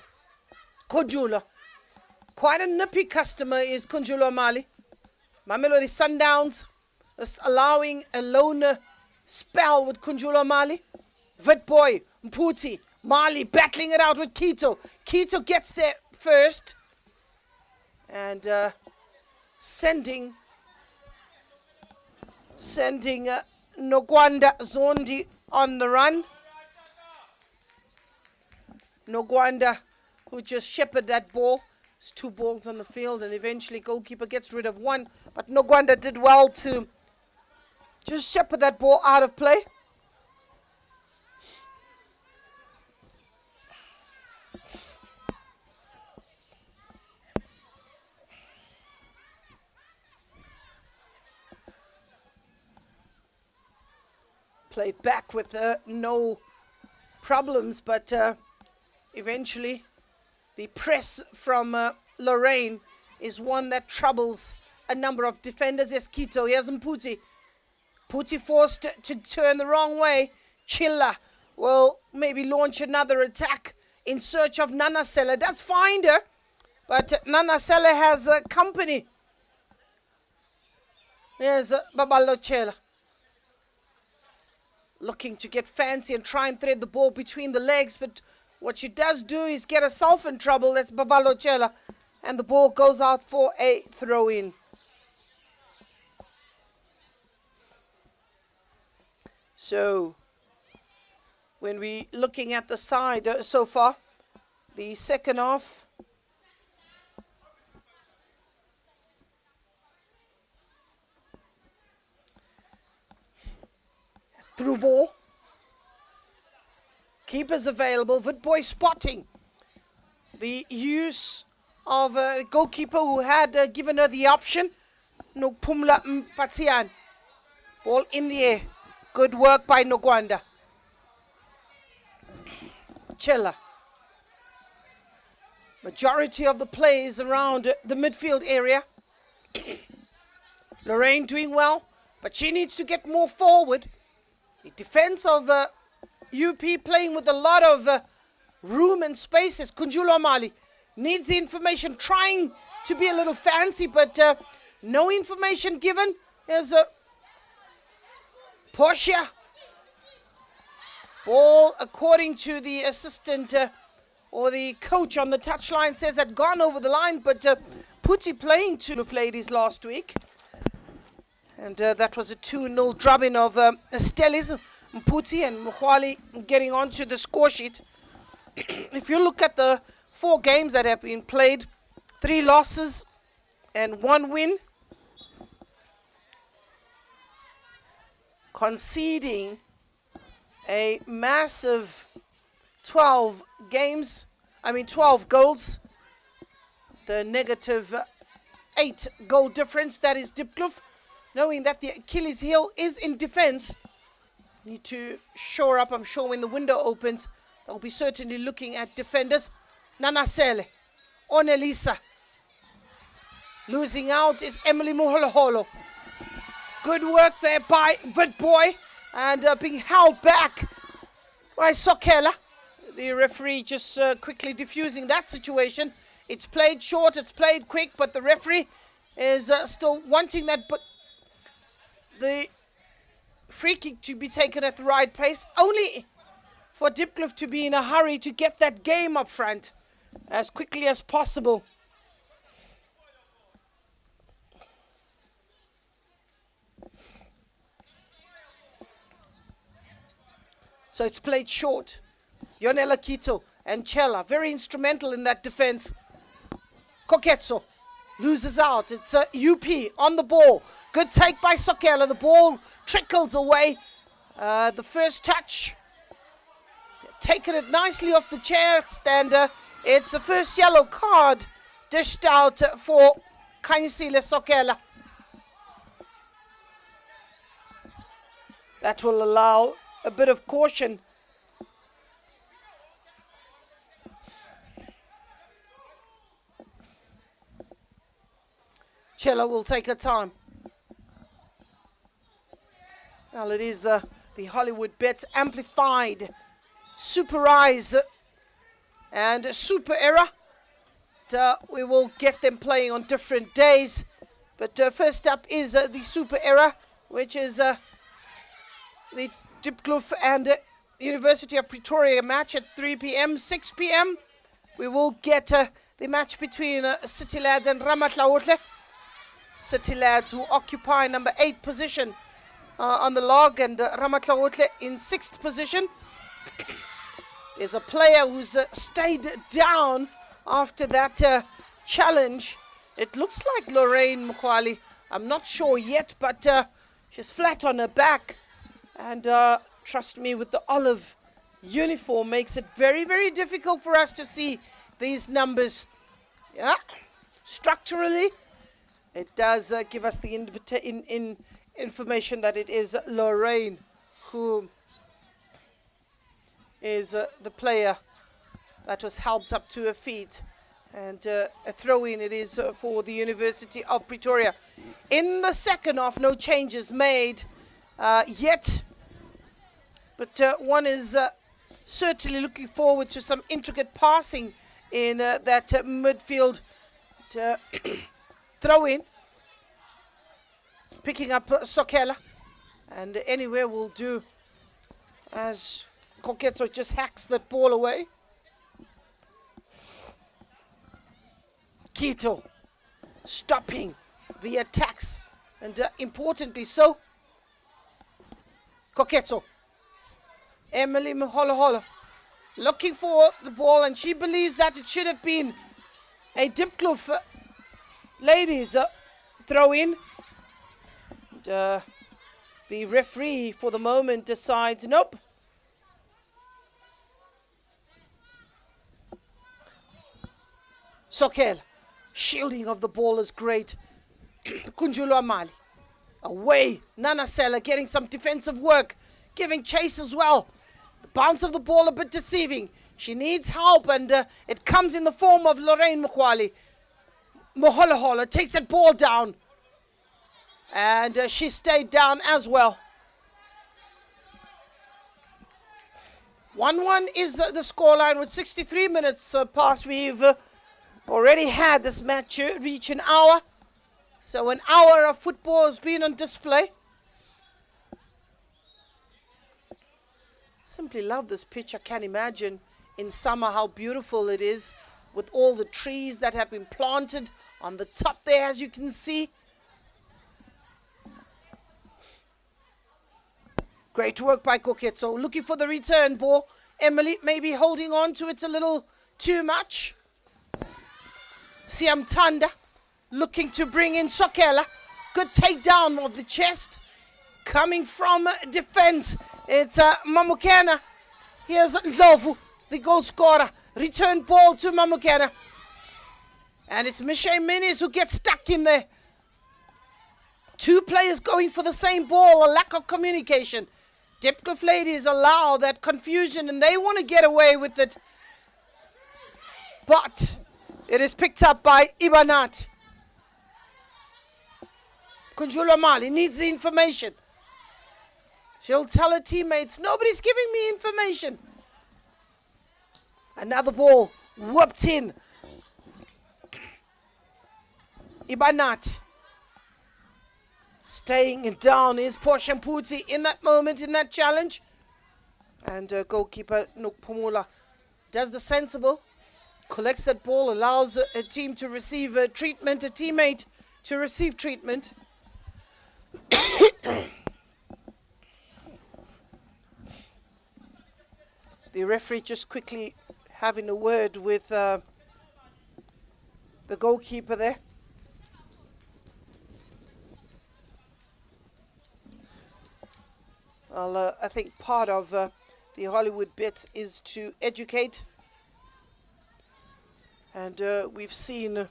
Kunjula, quite a nippy customer is Kunjula Mali. Mamelodi Sundowns is allowing a lone spell with Kunjula Mali. Witboy, Mputi, Mali battling it out with Keto. Keto gets there first, and sending Nogwanda Zondi on the run. Nogwanda, who just shepherded that ball. It's 2 balls on the field, and eventually goalkeeper gets rid of one, but Nogwanda did well to just shepherd that ball out of play. Played back with no problems, but eventually the press from Lorraine is one that troubles a number of defenders. Yes, Keto, here's Mputi. Mputi forced to turn the wrong way. Chilla will maybe launch another attack in search of Nanasela. Does find her, but Nanasela has company. Here's Babalochela, looking to get fancy and try and thread the ball between the legs, but What she does do is get herself in trouble. That's Babalo Chela. And the ball goes out for a throw-in. So, when we're looking at the side so far, the second half, through ball, keepers available, Witboy spotting the use of a goalkeeper who had given her the option, Mpumalanga. Ball in the air, good work by Nogwanda. Chela. Majority of the play is around the midfield area. Lorraine doing well, but she needs to get more forward. The defense of UP playing with a lot of room and spaces. Kunjulo Mali needs the information, trying to be a little fancy, but no information given. There's a Portia. Ball, according to the assistant or the coach on the touchline, says had gone over the line, but Puti playing to the ladies last week. And that was a 2-0 drubbing of Stellis, Mputi and Mukhwali getting onto the score sheet. If you look at the 4 games that have been played, 3 losses and 1 win, conceding a massive 12 goals. The negative 8 goal difference, that is Diepkloof. Knowing that the Achilles heel is in defense, need to shore up. I'm sure when the window opens, they'll be certainly looking at defenders. Nanasele, Onelisa. Losing out is Emily Muholoholo. Good work there by Witboy, and being held back by Sokela. The referee just quickly diffusing that situation. It's played short, it's played quick, but the referee is still wanting that. But the free kick to be taken at the right place, only for Diepkloof to be in a hurry to get that game up front as quickly as possible. So it's played short. Yonela Kito and Chela, very instrumental in that defense. Koketso loses out. It's UP on the ball. Good take by Sokela. The ball trickles away. The first touch. Taking it nicely off the chest, and it's the first yellow card dished out for Kanyisile Sokela. That will allow a bit of caution. Chela will take her time. Well, it is the Hollywoodbets amplified Super Eyes and Super Era. We will get them playing on different days. But first up is the Super Era, which is the Diepkloof and University of Pretoria match at 3 p.m. 6 p.m. We will get the match between City Lads and Ramatlaotle. City Lads who occupy number 8 position on the log, and Ramatlaotle in 6th position. There's a player who's stayed down after that challenge. It looks like Lorraine Mukhwali. I'm not sure yet, but she's flat on her back. And trust me, with the olive uniform, makes it very, very difficult for us to see these numbers. Yeah, structurally, it does give us the information that it is Lorraine who is the player that was helped up to her feet. And a throw-in it is for the University of Pretoria. In the second half, no changes made yet. But one is certainly looking forward to some intricate passing in that midfield throw-in. Picking up Sokela. And anywhere will do, as Koketso just hacks that ball away. Kito stopping the attacks, and importantly so. Koketso. Emily Mholoholo looking for the ball, and she believes that it should have been a Diepkloof ladies throw in. And, the referee for the moment decides nope. Sokel, shielding of the ball is great. Kunjulu Amali away. Nana Sela getting some defensive work, giving chase as well. The bounce of the ball a bit deceiving. She needs help, and it comes in the form of Lorraine Mkwali. Moholohola takes that ball down, and she stayed down as well. 1-1 is the scoreline with 63 minutes past. We've already had this match reach an hour. So an hour of football has been on display. Simply love this pitch. I can't imagine in summer how beautiful it is with all the trees that have been planted on the top there, as you can see. Great work by Koketso. Looking for the return ball. Emily maybe holding on to it a little too much. Siamtanda looking to bring in Sokela. Good takedown of the chest. Coming from defense. It's Mamukena. Here's Ndlovu, the goal scorer. Return ball to Mamukena. And it's Michelle Minis who gets stuck in there. Two players going for the same ball. A lack of communication. Diepkloof ladies allow that confusion, and they want to get away with it. But it is picked up by Ibanat. Kunjula Mali needs the information. She'll tell her teammates, nobody's giving me information. Another ball whooped in. Ibanat. Staying down is Portia Mputi in that moment, in that challenge. And goalkeeper Nukpumula does the sensible. Collects that ball, allows a team to receive treatment, a teammate to receive treatment. The referee just quickly having a word with the goalkeeper there. Well, I think part of the Hollywood bets is to educate. And we've seen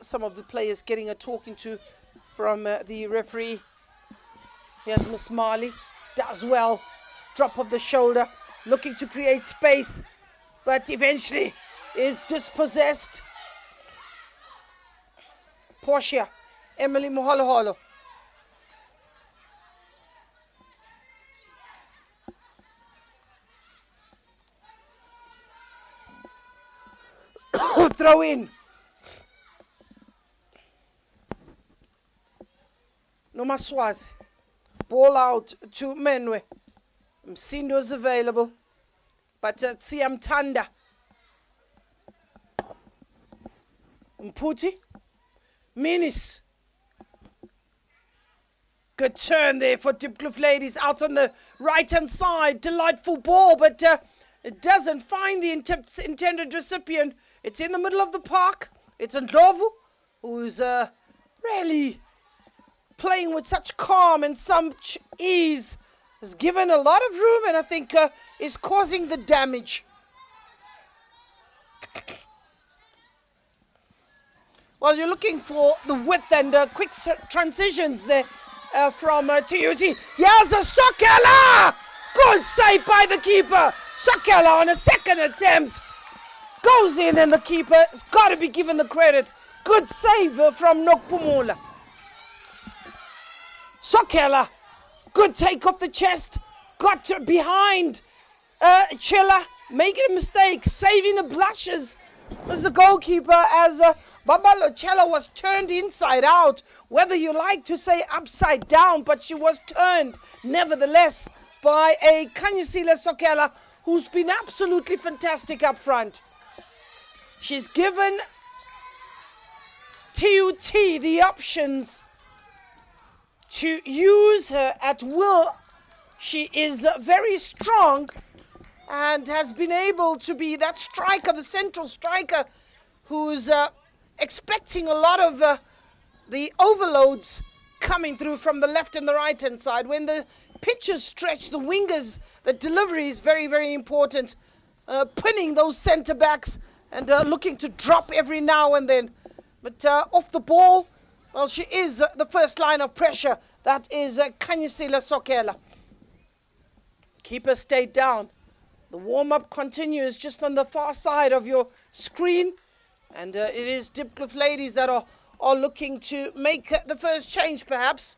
some of the players getting a talking to from the referee. Here's Miss Marley, does well, drop of the shoulder, looking to create space, but eventually is dispossessed. Portia, Emily Moholoholo. Throw in. Nomaswazi. Ball out to Menwe. Msindo's available. But Siamtanda. Mputi. Minis. Good turn there for Diepkloof ladies out on the right-hand side. Delightful ball, but it doesn't find the intended recipient. It's in the middle of the park. It's Ndlovu, who's really playing with such calm and such ease. Has given a lot of room, and I think is causing the damage. Well, you're looking for the width and quick transitions there from TUT. Here's a Sokela! Good save by the keeper. Sokela on a second attempt. Goes in, and the keeper has got to be given the credit. Good save from Nokpumula. Sokela, good take off the chest. Got behind Chilla, making a mistake, saving the blushes. Was the goalkeeper as Babalo Chella was turned inside out. Whether you like to say upside down, but she was turned nevertheless by a Kanyisile Sokela, who's been absolutely fantastic up front. She's given TUT the options to use her at will. She is very strong and has been able to be that striker, the central striker, who's expecting a lot of the overloads coming through from the left and the right-hand side. When the pitches stretch, the wingers, the delivery is very, very important. Pinning those centre-backs and looking to drop every now and then. But off the ball, well, she is the first line of pressure. That is Kanyisila Sokela. Keeper stayed down. The warm-up continues just on the far side of your screen. And it is Diepkloof ladies that are looking to make the first change, perhaps.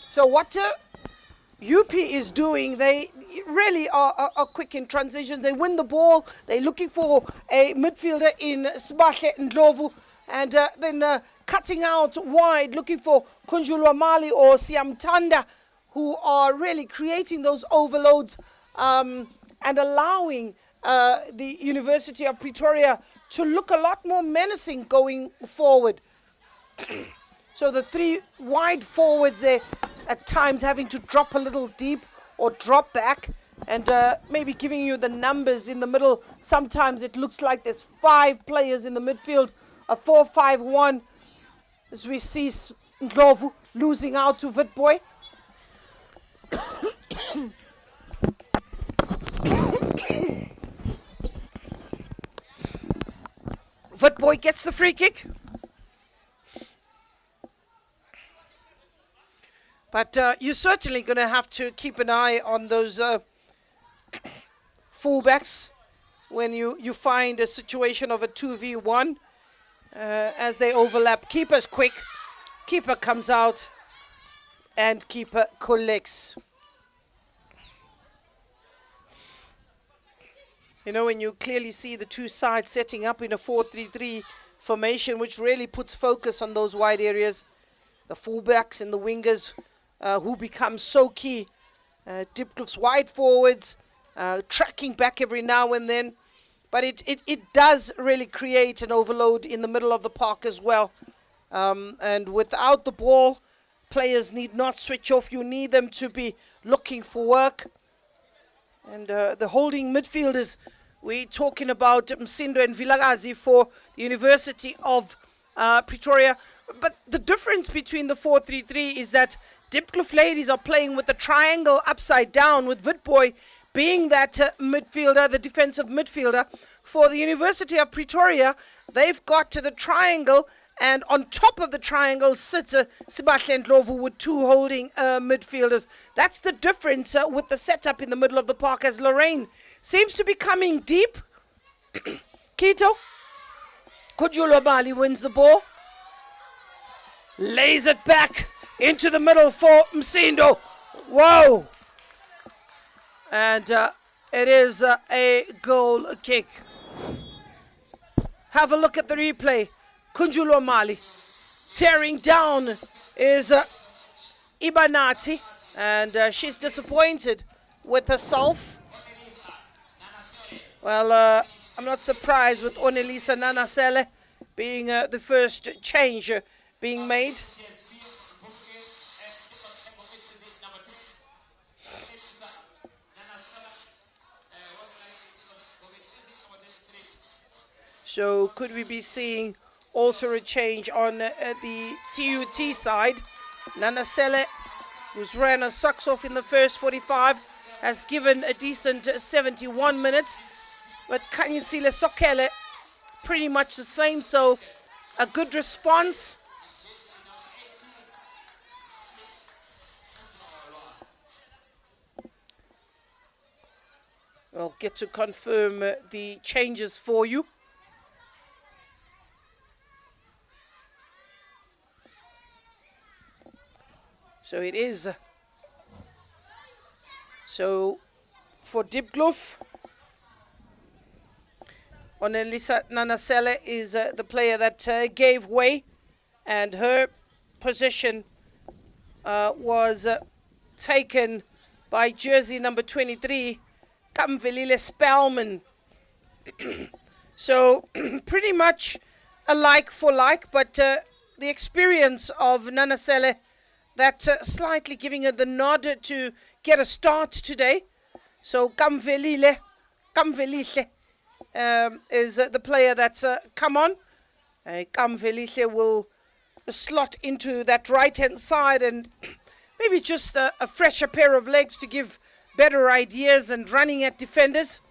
So what UP is doing, they really are quick in transitions. They win the ball. They're looking for a midfielder in Sibahle Ndlovu. And then cutting out wide, looking for Kunjulwa Mali or Siamtanda, who are really creating those overloads and allowing the University of Pretoria to look a lot more menacing going forward. So the three wide forwards there at times having to drop a little deep or drop back, and maybe giving you the numbers in the middle. Sometimes it looks like there's 5 players in the midfield, a 4-5-1, as we see Ndlovu losing out to Witboy. Witboy gets the free kick. But you're certainly going to have to keep an eye on those fullbacks when you find a situation of a 2v1 as they overlap. Keeper's quick. Keeper comes out and keeper collects. You know, when you clearly see the two sides setting up in a 4-3-3 formation, which really puts focus on those wide areas, the fullbacks and the wingers, who become so key. Diepkloof's wide forwards, tracking back every now and then. But it does really create an overload in the middle of the park as well. And without the ball, players need not switch off. You need them to be looking for work. And the holding midfielders, we're talking about Msindo and Vilakazi for the University of Pretoria. But the difference between the 4-3-3 is that Diepkloof ladies are playing with the triangle upside down, with Witboy being that midfielder, the defensive midfielder. For the University of Pretoria, they've got to the triangle, and on top of the triangle sits Sibahle Ndlovu with 2 holding midfielders. That's the difference with the setup in the middle of the park, as Lorraine seems to be coming deep. Kito Kujulwa Mali wins the ball, lays it back into the middle for Msindo. Whoa! And it is a goal kick. Have a look at the replay. Kunjulwa Mali tearing down is Ibanati, and she's disappointed with herself. Well, I'm not surprised with Onelisa Nanasele being the first change being made. So could we be seeing also a change on the TUT side? Nanasele, who's ran her socks off in the first 45, has given a decent 71 minutes. But Kanyisile Sokele, pretty much the same, so a good response. I'll get to confirm the changes for you. So it is. So for Diepkloof, Onelisa Nanasele is the player that gave way, and her position was taken by jersey number 23, Kamvelile Spellman. So pretty much a like for like, but the experience of Nanasele, that slightly giving her the nod to get a start today. So Kamvelile is the player that's come on. Kamvelile will slot into that right-hand side and maybe just a fresher pair of legs to give better ideas and running at defenders.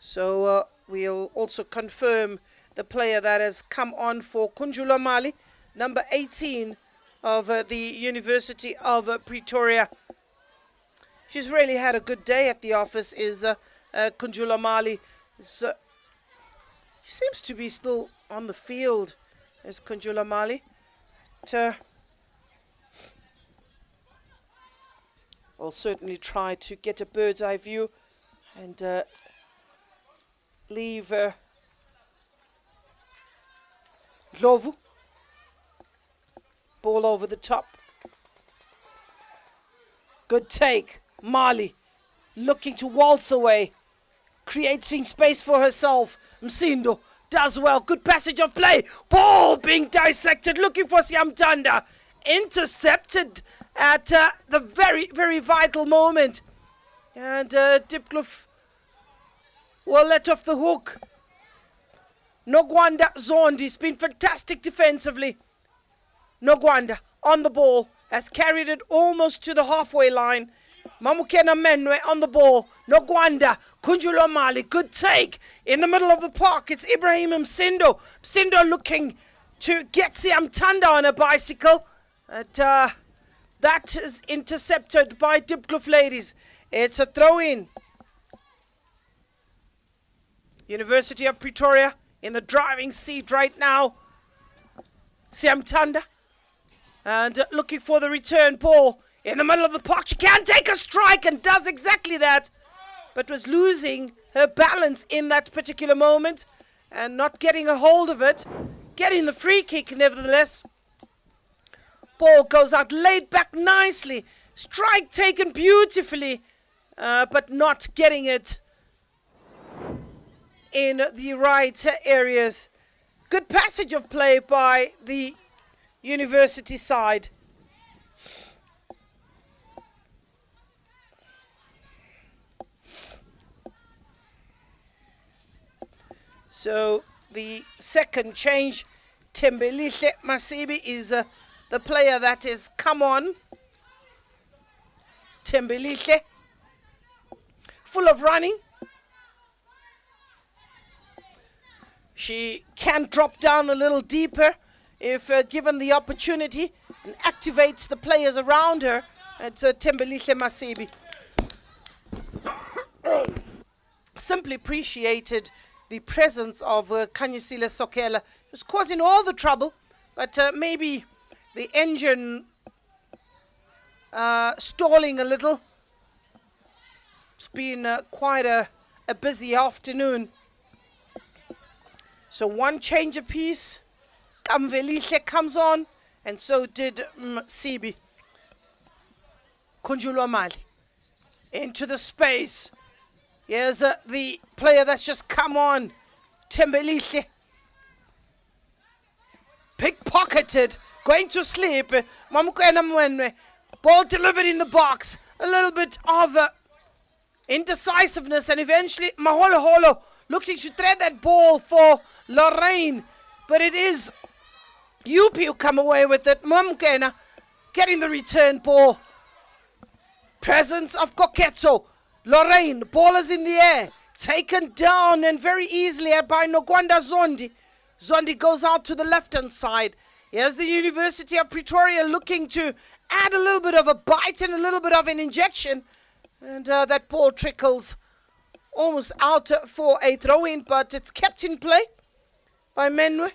So we'll also confirm the player that has come on for Kunjula Mali, number 18 of the University of Pretoria. She's really had a good day at the office, is Kunjula Mali. So she seems to be still on the field as Kunjula Mali. We'll certainly try to get a bird's eye view and leave Lovu. Ball over the top. Good take. Mali looking to waltz away, creating space for herself. Msindo does well. Good passage of play. Ball being dissected, looking for Siamtanda. Intercepted at the very, very vital moment. And Diepkloof will let off the hook. Nogwanda Zondi's been fantastic defensively. Nogwanda on the ball, has carried it almost to the halfway line. Mamukena Menwe on the ball. Nogwanda, Kunjula Mali, good take in the middle of the park. It's Ibrahim Msindo. Msindo looking to get Siamtanda on a bicycle. That is intercepted by Diepkloof ladies. It's a throw-in. University of Pretoria in the driving seat right now. Siamtanda. And looking for the return ball in the middle of the park. She can take a strike and does exactly that. But was losing her balance in that particular moment and not getting a hold of it. Getting the free kick nevertheless. Ball goes out, laid back nicely. Strike taken beautifully, but not getting it in the right areas. Good passage of play by the University side. So the second change, Thembelihle Masibi, is the player that has come on. Thembelihle, full of running. She can drop down a little deeper if given the opportunity, and activates the players around her. It's Thembelihle Masibi. Simply appreciated the presence of Kanyisile Sokela. It was causing all the trouble, but maybe the engine stalling a little. It's been quite a busy afternoon. So one change apiece. Kamvelihle comes on, and so did Sibi. Kunjulwa Mali into the space. Here's the player that's just come on, Thembelihle. Pickpocketed, going to sleep. Mamukena Mwenwe, ball delivered in the box. A little bit of indecisiveness, and eventually Maholo Holo looking to thread that ball for Lorraine, but it is UP who come away with it. Mamukena getting the return ball. Presence of Koketso. Lorraine, ball is in the air, taken down and very easily by Nogwanda Zondi. Zondi goes out to the left-hand side. Here's the University of Pretoria looking to add a little bit of a bite and a little bit of an injection. And that ball trickles almost out for a throw-in, but it's kept in play by Menwe.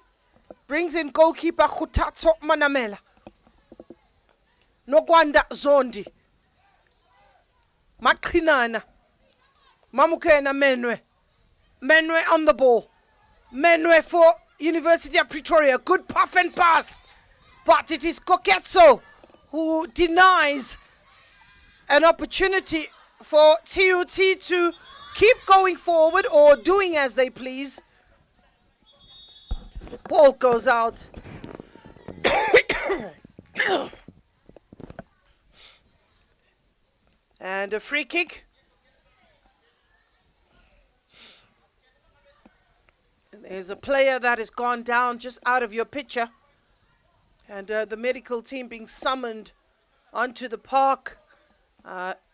Brings in goalkeeper Khutatso Manamela. Nogwanda Zondi. Makrinana. Mamukena Menwe. Menwe on the ball. Menwe for University of Pretoria. Good puff and pass. But it is Koketso who denies an opportunity for TUT to keep going forward or doing as they please. Ball goes out. And a free kick. And there's a player that has gone down just out of your picture. And the medical team being summoned onto the park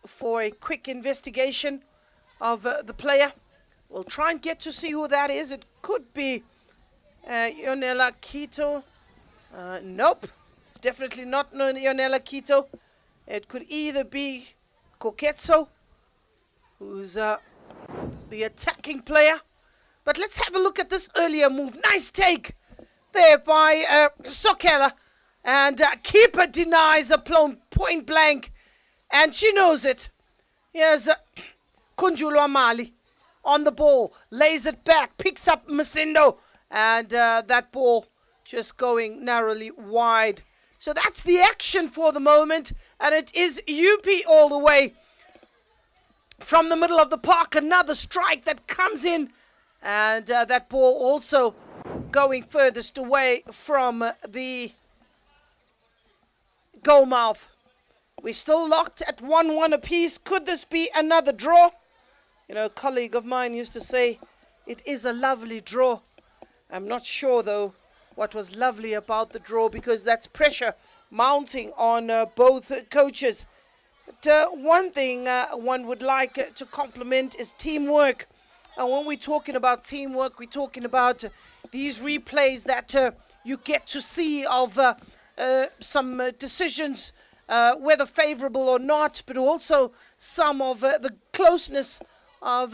for a quick investigation of the player. We'll try and get to see who that is. It could be Yonela Kito. Nope, it's definitely not Yonela Kito. It could either be Koketso, who's the attacking player. But let's have a look at this earlier move. Nice take there by Sokela. And keeper denies a point blank. And she knows it. Here's Kunjulwa Mali on the ball. Lays it back. Picks up Masindo. And that ball just going narrowly wide. So that's the action for the moment. And it is UP all the way from the middle of the park. Another strike that comes in. And that ball also going furthest away from the goal mouth. We're still locked at 1-1 apiece. Could this be another draw? You know, a colleague of mine used to say, it is a lovely draw. I'm not sure, though, what was lovely about the draw, because that's pressure mounting on both coaches. But one thing one would like to compliment is teamwork. And when we're talking about teamwork, we're talking about these replays that you get to see of some decisions, whether favorable or not, but also some of the closeness of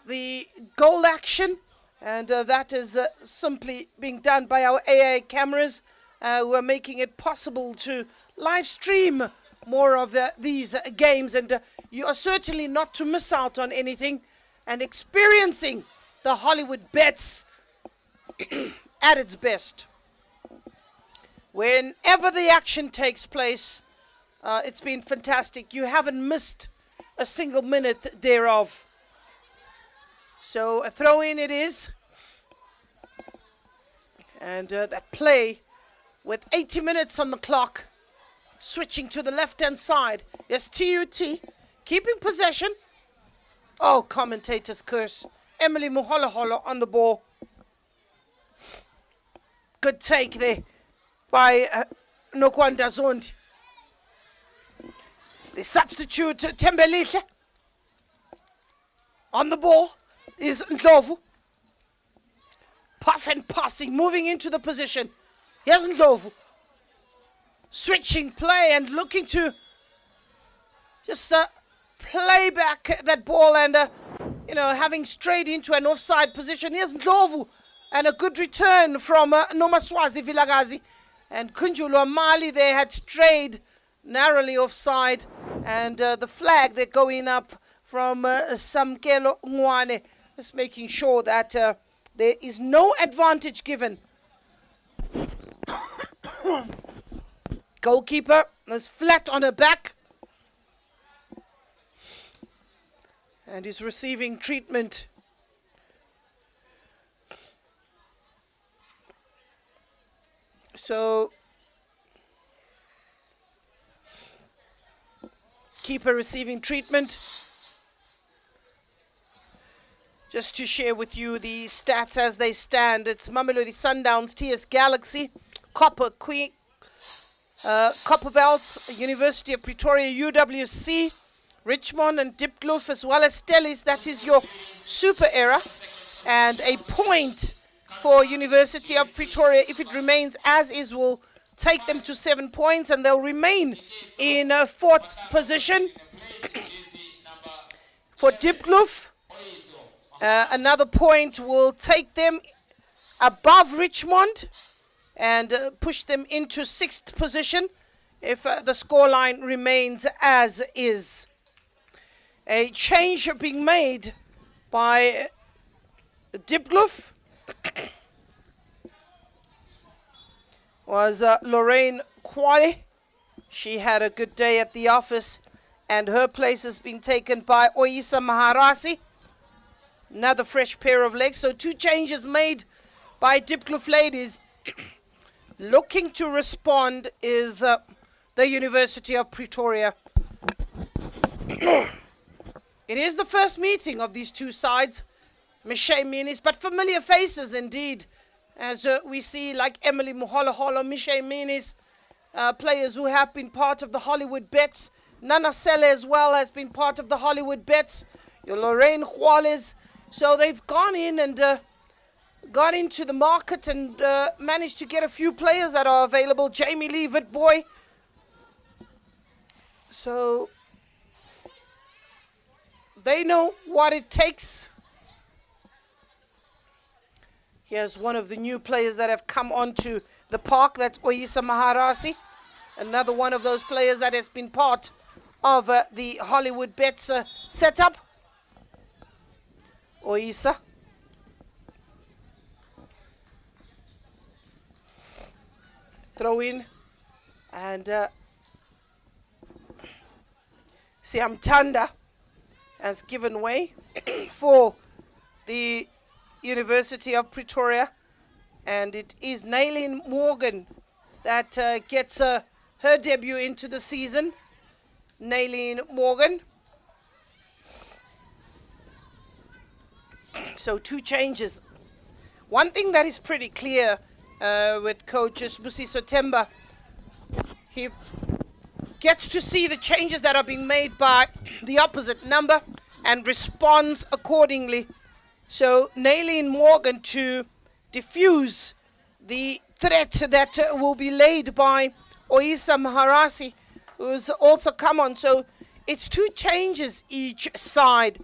the goal action. And that is simply being done by our AA cameras, who are making it possible to live stream more of these games. And you are certainly not to miss out on anything, and experiencing the Hollywoodbets at its best. Whenever the action takes place, it's been fantastic. You haven't missed a single minute thereof. So a throw in it is. And that play with 80 minutes on the clock, switching to the left-hand side. Yes, TUT, keeping possession. Oh, commentator's curse. Emily Moholoholo on the ball. Good take there by Nokwanda Zondi. The substitute, Tembelihle. On the ball is Ndlovu. Puff and passing, moving into the position. Here's Ndlovu. Switching play and looking to just play back that ball and, having strayed into an offside position. Here's Ndlovu. And a good return from Nomaswazi Vilagazi. And Kunjulwa Mali, they had strayed narrowly offside. And the flag, they're going up from Samkelo Ngwane. Just making sure that there is no advantage given. Goalkeeper is flat on her back. And is receiving treatment. So, keeper receiving treatment. Just to share with you the stats as they stand. It's Mamelodi Sundowns, TS Galaxy, Copper Belts, University of Pretoria, UWC, Richmond and Diepkloof, as well as Stellies. That is your super era. And a point for University of Pretoria. If it remains as is, will take them to 7 points, and they'll remain in fourth position. For Diepkloof, another point will take them above Richmond and push them into sixth position if the scoreline remains as is. A change being made by Diepkloof was Lorraine Kwale. She had a good day at the office And her place has been taken by Oyisa Maharasi. Another fresh pair of legs. So 2 changes made by Diepkloof ladies. Looking to respond is the University of Pretoria. It is the first meeting of these 2 sides. Mishay Minis, but familiar faces indeed. As we see, like Emily Moholoholo, Mishay Minis, players who have been part of the Hollywoodbets. Nana Sele as well has been part of the Hollywoodbets. Your Lorraine Huales. So they've gone in and got into the market and managed to get a few players that are available. Jamie Lee Witboy. So they know what it takes. Here's one of the new players that have come onto the park. That's Oyisa Maharasi. Another one of those players that has been part of the Hollywoodbets setup. Oyisa. Throw in. And Siamtanda has given way for the University of Pretoria. And it is Nailin Morgan that gets her debut into the season. Nailin Morgan. So 2 changes. One thing that is pretty clear with Coach Busiso Temba, he gets to see the changes that are being made by the opposite number and responds accordingly. So Nailin Morgan to diffuse the threat that will be laid by Oyisa Maharasi, who's also come on. So it's 2 changes each side.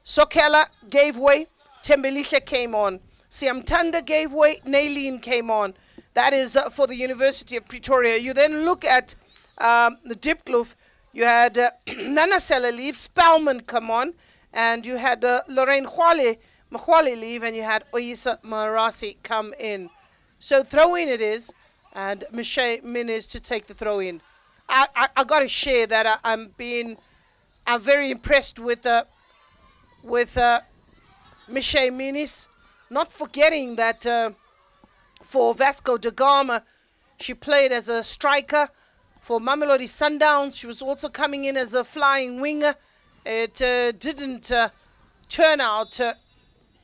Sokela gave way, Tembelisha came on. Siamtanda gave way, Nailin came on. That is for the University of Pretoria. You then look at the Diepkloof. You had Nana Sela leave, Spellman come on, and you had Lorraine Mahwale leave, and you had Oyisa Maharasi come in. So throw in it is, and Mishay Minis to take the throw in. I got to share that I'm very impressed with Mishay Minis, not forgetting that for Vasco da Gama, she played as a striker. For Mamelodi Sundowns, she was also coming in as a flying winger. It didn't turn out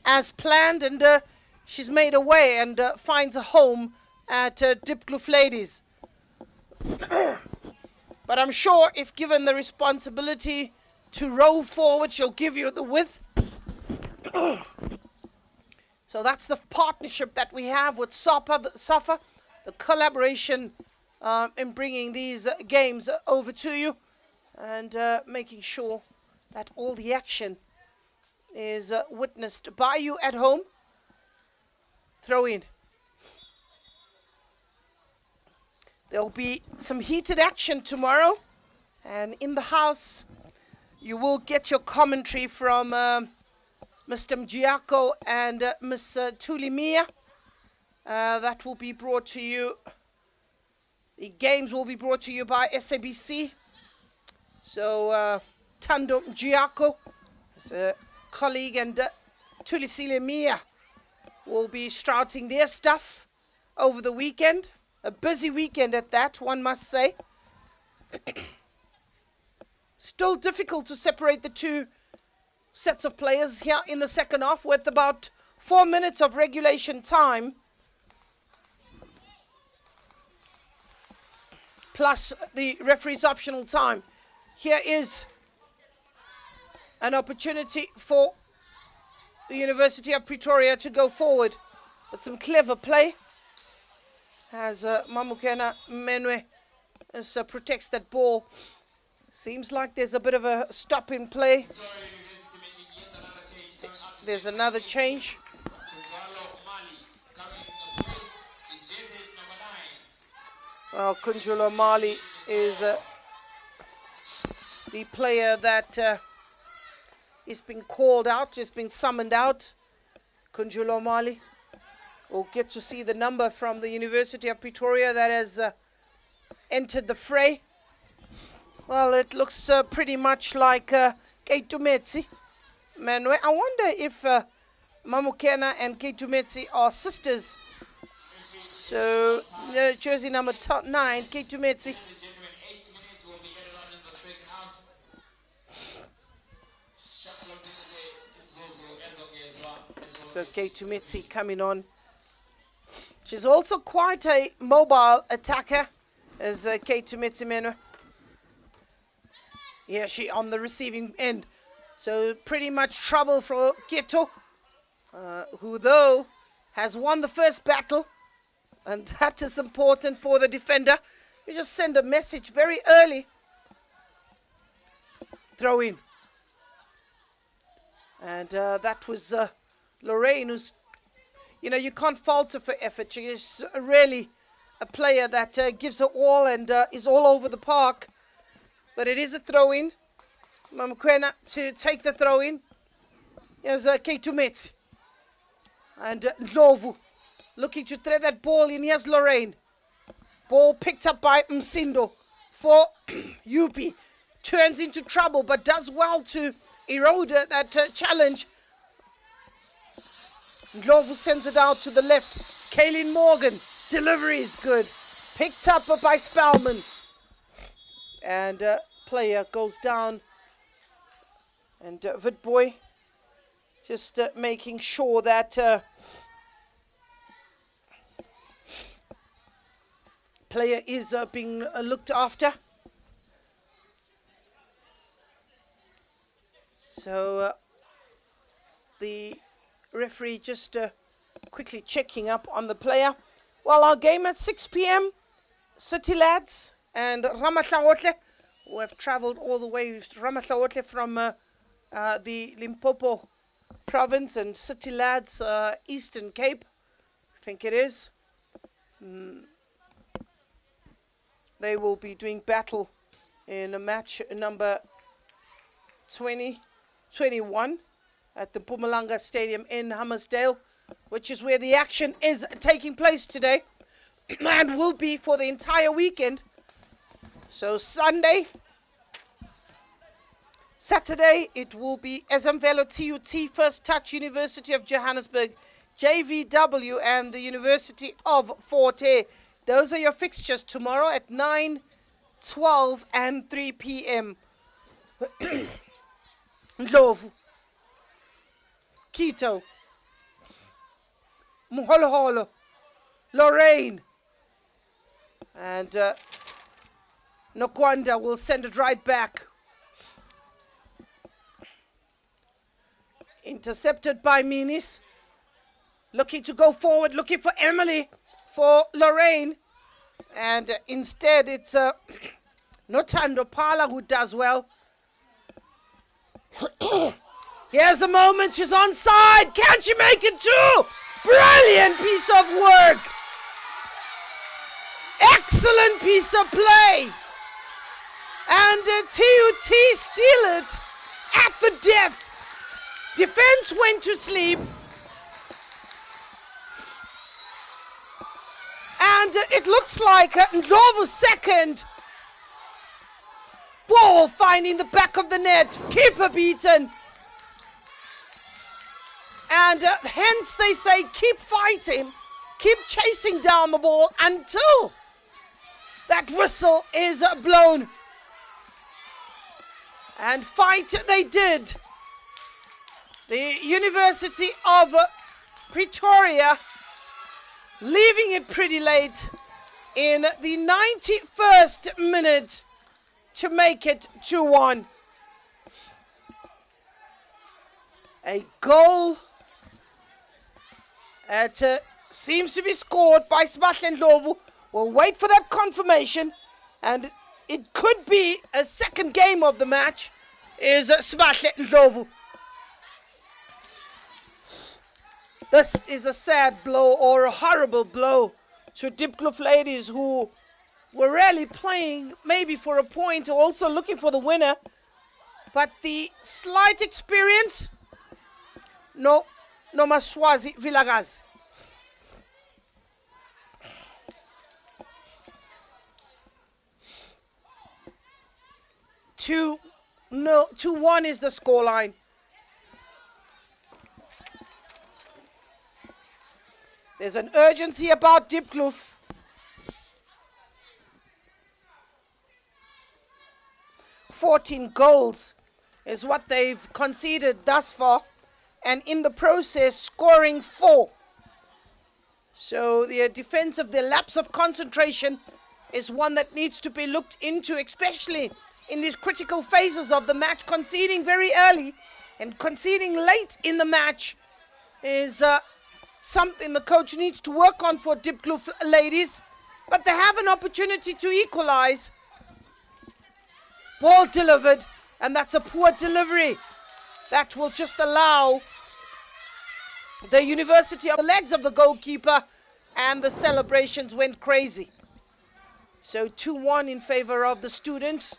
as planned, and she's made a way and finds a home at Diepkloof ladies. But I'm sure if given the responsibility to row forward, she'll give you the width. So that's the partnership that we have with SAFA, the collaboration in bringing these games over to you, and making sure that all the action is witnessed by you at home. Throw in. There'll be some heated action tomorrow, and in the house you will get your commentary from Mr. Mjiako and Ms. Tulimia. That will be brought to you. The games will be brought to you by SABC. So Tando Mjiako, as a colleague, and Tulisile Mia will be sprouting their stuff over the weekend. A busy weekend at that, one must say. Still difficult to separate the 2 sets of players here in the second half with about 4 minutes of regulation time. Plus the referee's optional time. Here is an opportunity for the University of Pretoria to go forward with some clever play, as Mamukena Menwe protects that ball. Seems like there's a bit of a stop in play. There's another change. Well, Kunjulo Mali is the player that is being called out, is being summoned out. Kunjulo Mali. We'll get to see the number from the University of Pretoria that has entered the fray. Well, it looks pretty much like Keitumetse. Manwe. I wonder if Mamukena and Keitumetse are sisters. So, jersey number 9, Keitumetse. So, Keitumetse coming on. She's also quite a mobile attacker as Keitumetse Menwe. Yeah, she on the receiving end. So pretty much trouble for Keto, who though has won the first battle. And that is important for the defender. You just send a message very early. Throw in. And that was Lorraine, who's, you can't fault her for effort. She is really a player that gives her all and is all over the park. But it is a throw-in. Mamkwena to take the throw-in. Here's Keitumetse. And Ndlovu looking to thread that ball in. Here's Lorraine. Ball picked up by Msindo for UP. Turns into trouble, but does well to erode that challenge. Ndlovu sends it out to the left. Kaylin Morgan. Delivery is good. Picked up by Spellman. And player goes down. And Vitboy just making sure that player is being looked after. So the referee just quickly checking up on the player. Well, our game at 6 p.m. City Lads and Ramahlaotle, who have traveled all the way to Ramahlaotle from the Limpopo province, and City Lads, Eastern Cape, I think it is. They will be doing battle in a match number 21 at the Mpumalanga Stadium in Hammersdale, which is where the action is taking place today and will be for the entire weekend. So Saturday, it will be Ezamvelo TUT, First Touch, University of Johannesburg, JVW, and the University of Fort Hare. Those are your fixtures tomorrow at 9, 12, and 3 p.m. Ndlovu, Quito, Muholoholo, Lorraine, and Nokwanda will send it right back. Intercepted by Minis. Looking to go forward, looking for Emily, for Lorraine. And instead it's Notando Pala who does well. Here's a moment, she's onside. Can she make it too? Brilliant piece of work. Excellent piece of play. And TUT steal it at the death. Defense went to sleep. And it looks like Ndlovu's second. Ball finding the back of the net. Keeper beaten. And hence they say keep fighting. Keep chasing down the ball until that whistle is blown. And fight they did. The University of Pretoria leaving it pretty late in the 91st minute to make it 2-1. A goal that seems to be scored by Smahle Ndlovu. We'll wait for that confirmation, and it could be a second game of the match is Smahle Ndlovu. This is a sad blow, or a horrible blow, to Diepkloof ladies who were really playing maybe for a point, also looking for the winner. But the slight experience, no Maswazi Vilakazi. 2-1 is the scoreline. There's an urgency about Diepkloof. $14 goals is what they've conceded thus far, and in the process scoring 4. So their defensive, their lapse of concentration is one that needs to be looked into, especially in these critical phases of the match. Conceding very early and conceding late in the match is something the coach needs to work on for Diepkloof ladies. But they have an opportunity to equalize. Ball delivered, and that's a poor delivery. That will just allow the University of the legs of the goalkeeper, and the celebrations went crazy. So 2-1 in favor of the students,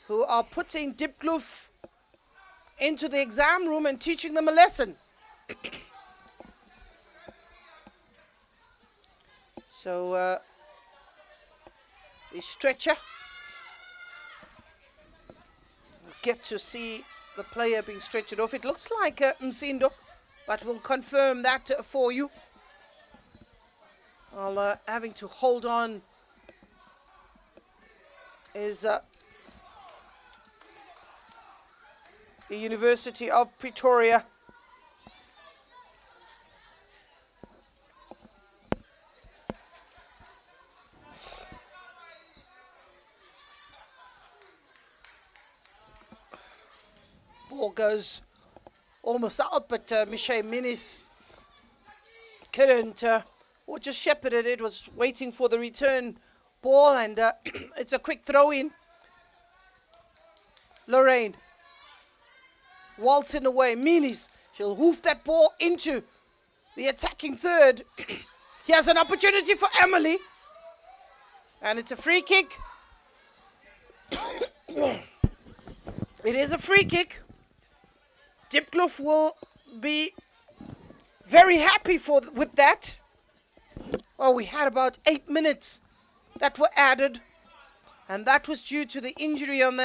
who are putting Diepkloof into the exam room and teaching them a lesson. So the stretcher. Get to see the player being stretched off. It looks like Msindo, but we'll confirm that for you. While having to hold on is the University of Pretoria. Ball goes almost out, but Michelle Minis couldn't, or just shepherded it, was waiting for the return ball, and it's a quick throw in. Lorraine waltzing away. Minis, she'll hoof that ball into the attacking third. He has an opportunity for Emily, and it's a free kick. It is a free kick. Diepkloof will be very happy with that. Well, we had about 8 minutes that were added, and that was due to the injury of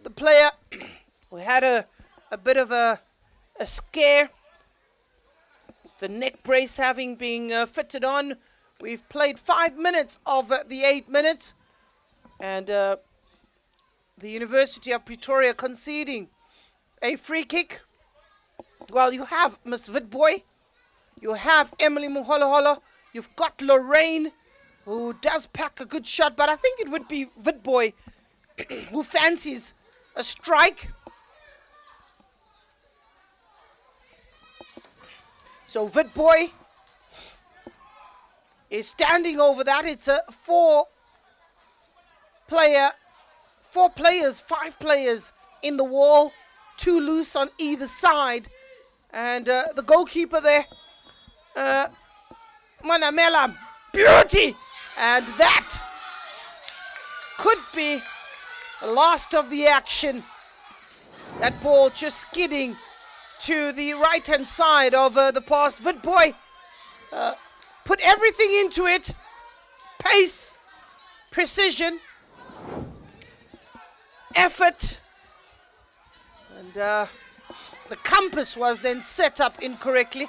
the player. We had a bit of a scare, the neck brace having been fitted on. We've played 5 minutes of the 8 minutes, and the University of Pretoria conceding a free kick. Well, you have Miss Witboy, you have Emily Muholoholo, you've got Lorraine, who does pack a good shot, but I think it would be Witboy who fancies a strike. So Witboy is standing over that. It's a 5 players in the wall, 2 loose on either side, and the goalkeeper there, Manamela, beauty, and that could be the last of the action. That ball just skidding to the right hand side of the pass. Witboy put everything into it, pace, precision, effort, and the compass was then set up incorrectly.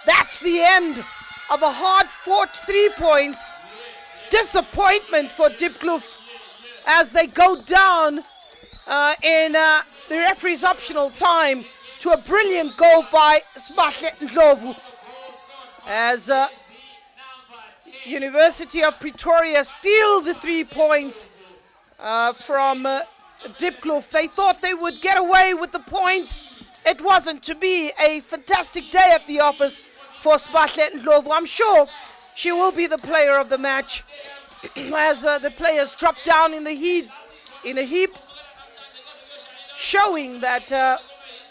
That's the end of a hard-fought 3 points. Disappointment for Diepkloof as they go down in the referee's optional time to a brilliant goal by Smahle Ndlovu, as University of Pretoria steal the 3 points from Diepkloof. They thought they would get away with the point. It wasn't to be. A fantastic day at the office for Smahle Ndlovu. I'm sure she will be the player of the match as the players drop down in a heap, showing that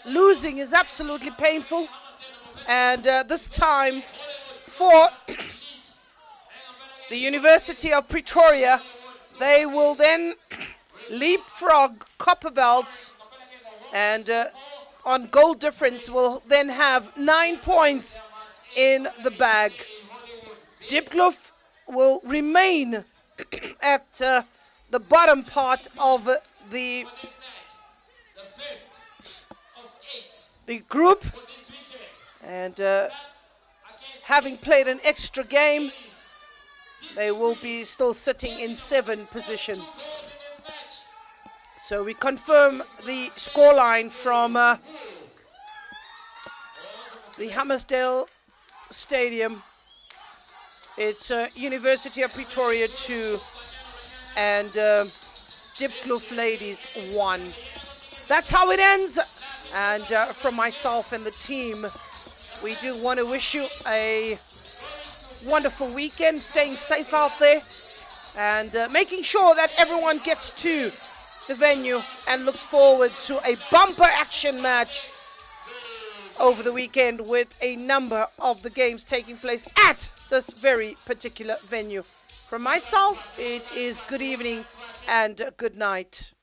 losing is absolutely painful. And this time for the University of Pretoria, they will then leapfrog copper belts, and on goal difference will then have 9 points in the bag. Diepkloof will remain at the bottom part of the group, and having played an extra game, they will be still sitting in 7th position. So we confirm the scoreline from the Hammersdale Stadium. It's University of Pretoria 2 and Diepkloof Ladies 1. That's how it ends. And from myself and the team, we do want to wish you a wonderful weekend, staying safe out there, and making sure that everyone gets to the venue and looks forward to a bumper action match over the weekend with a number of the games taking place at this very particular venue. From myself, it is good evening and good night.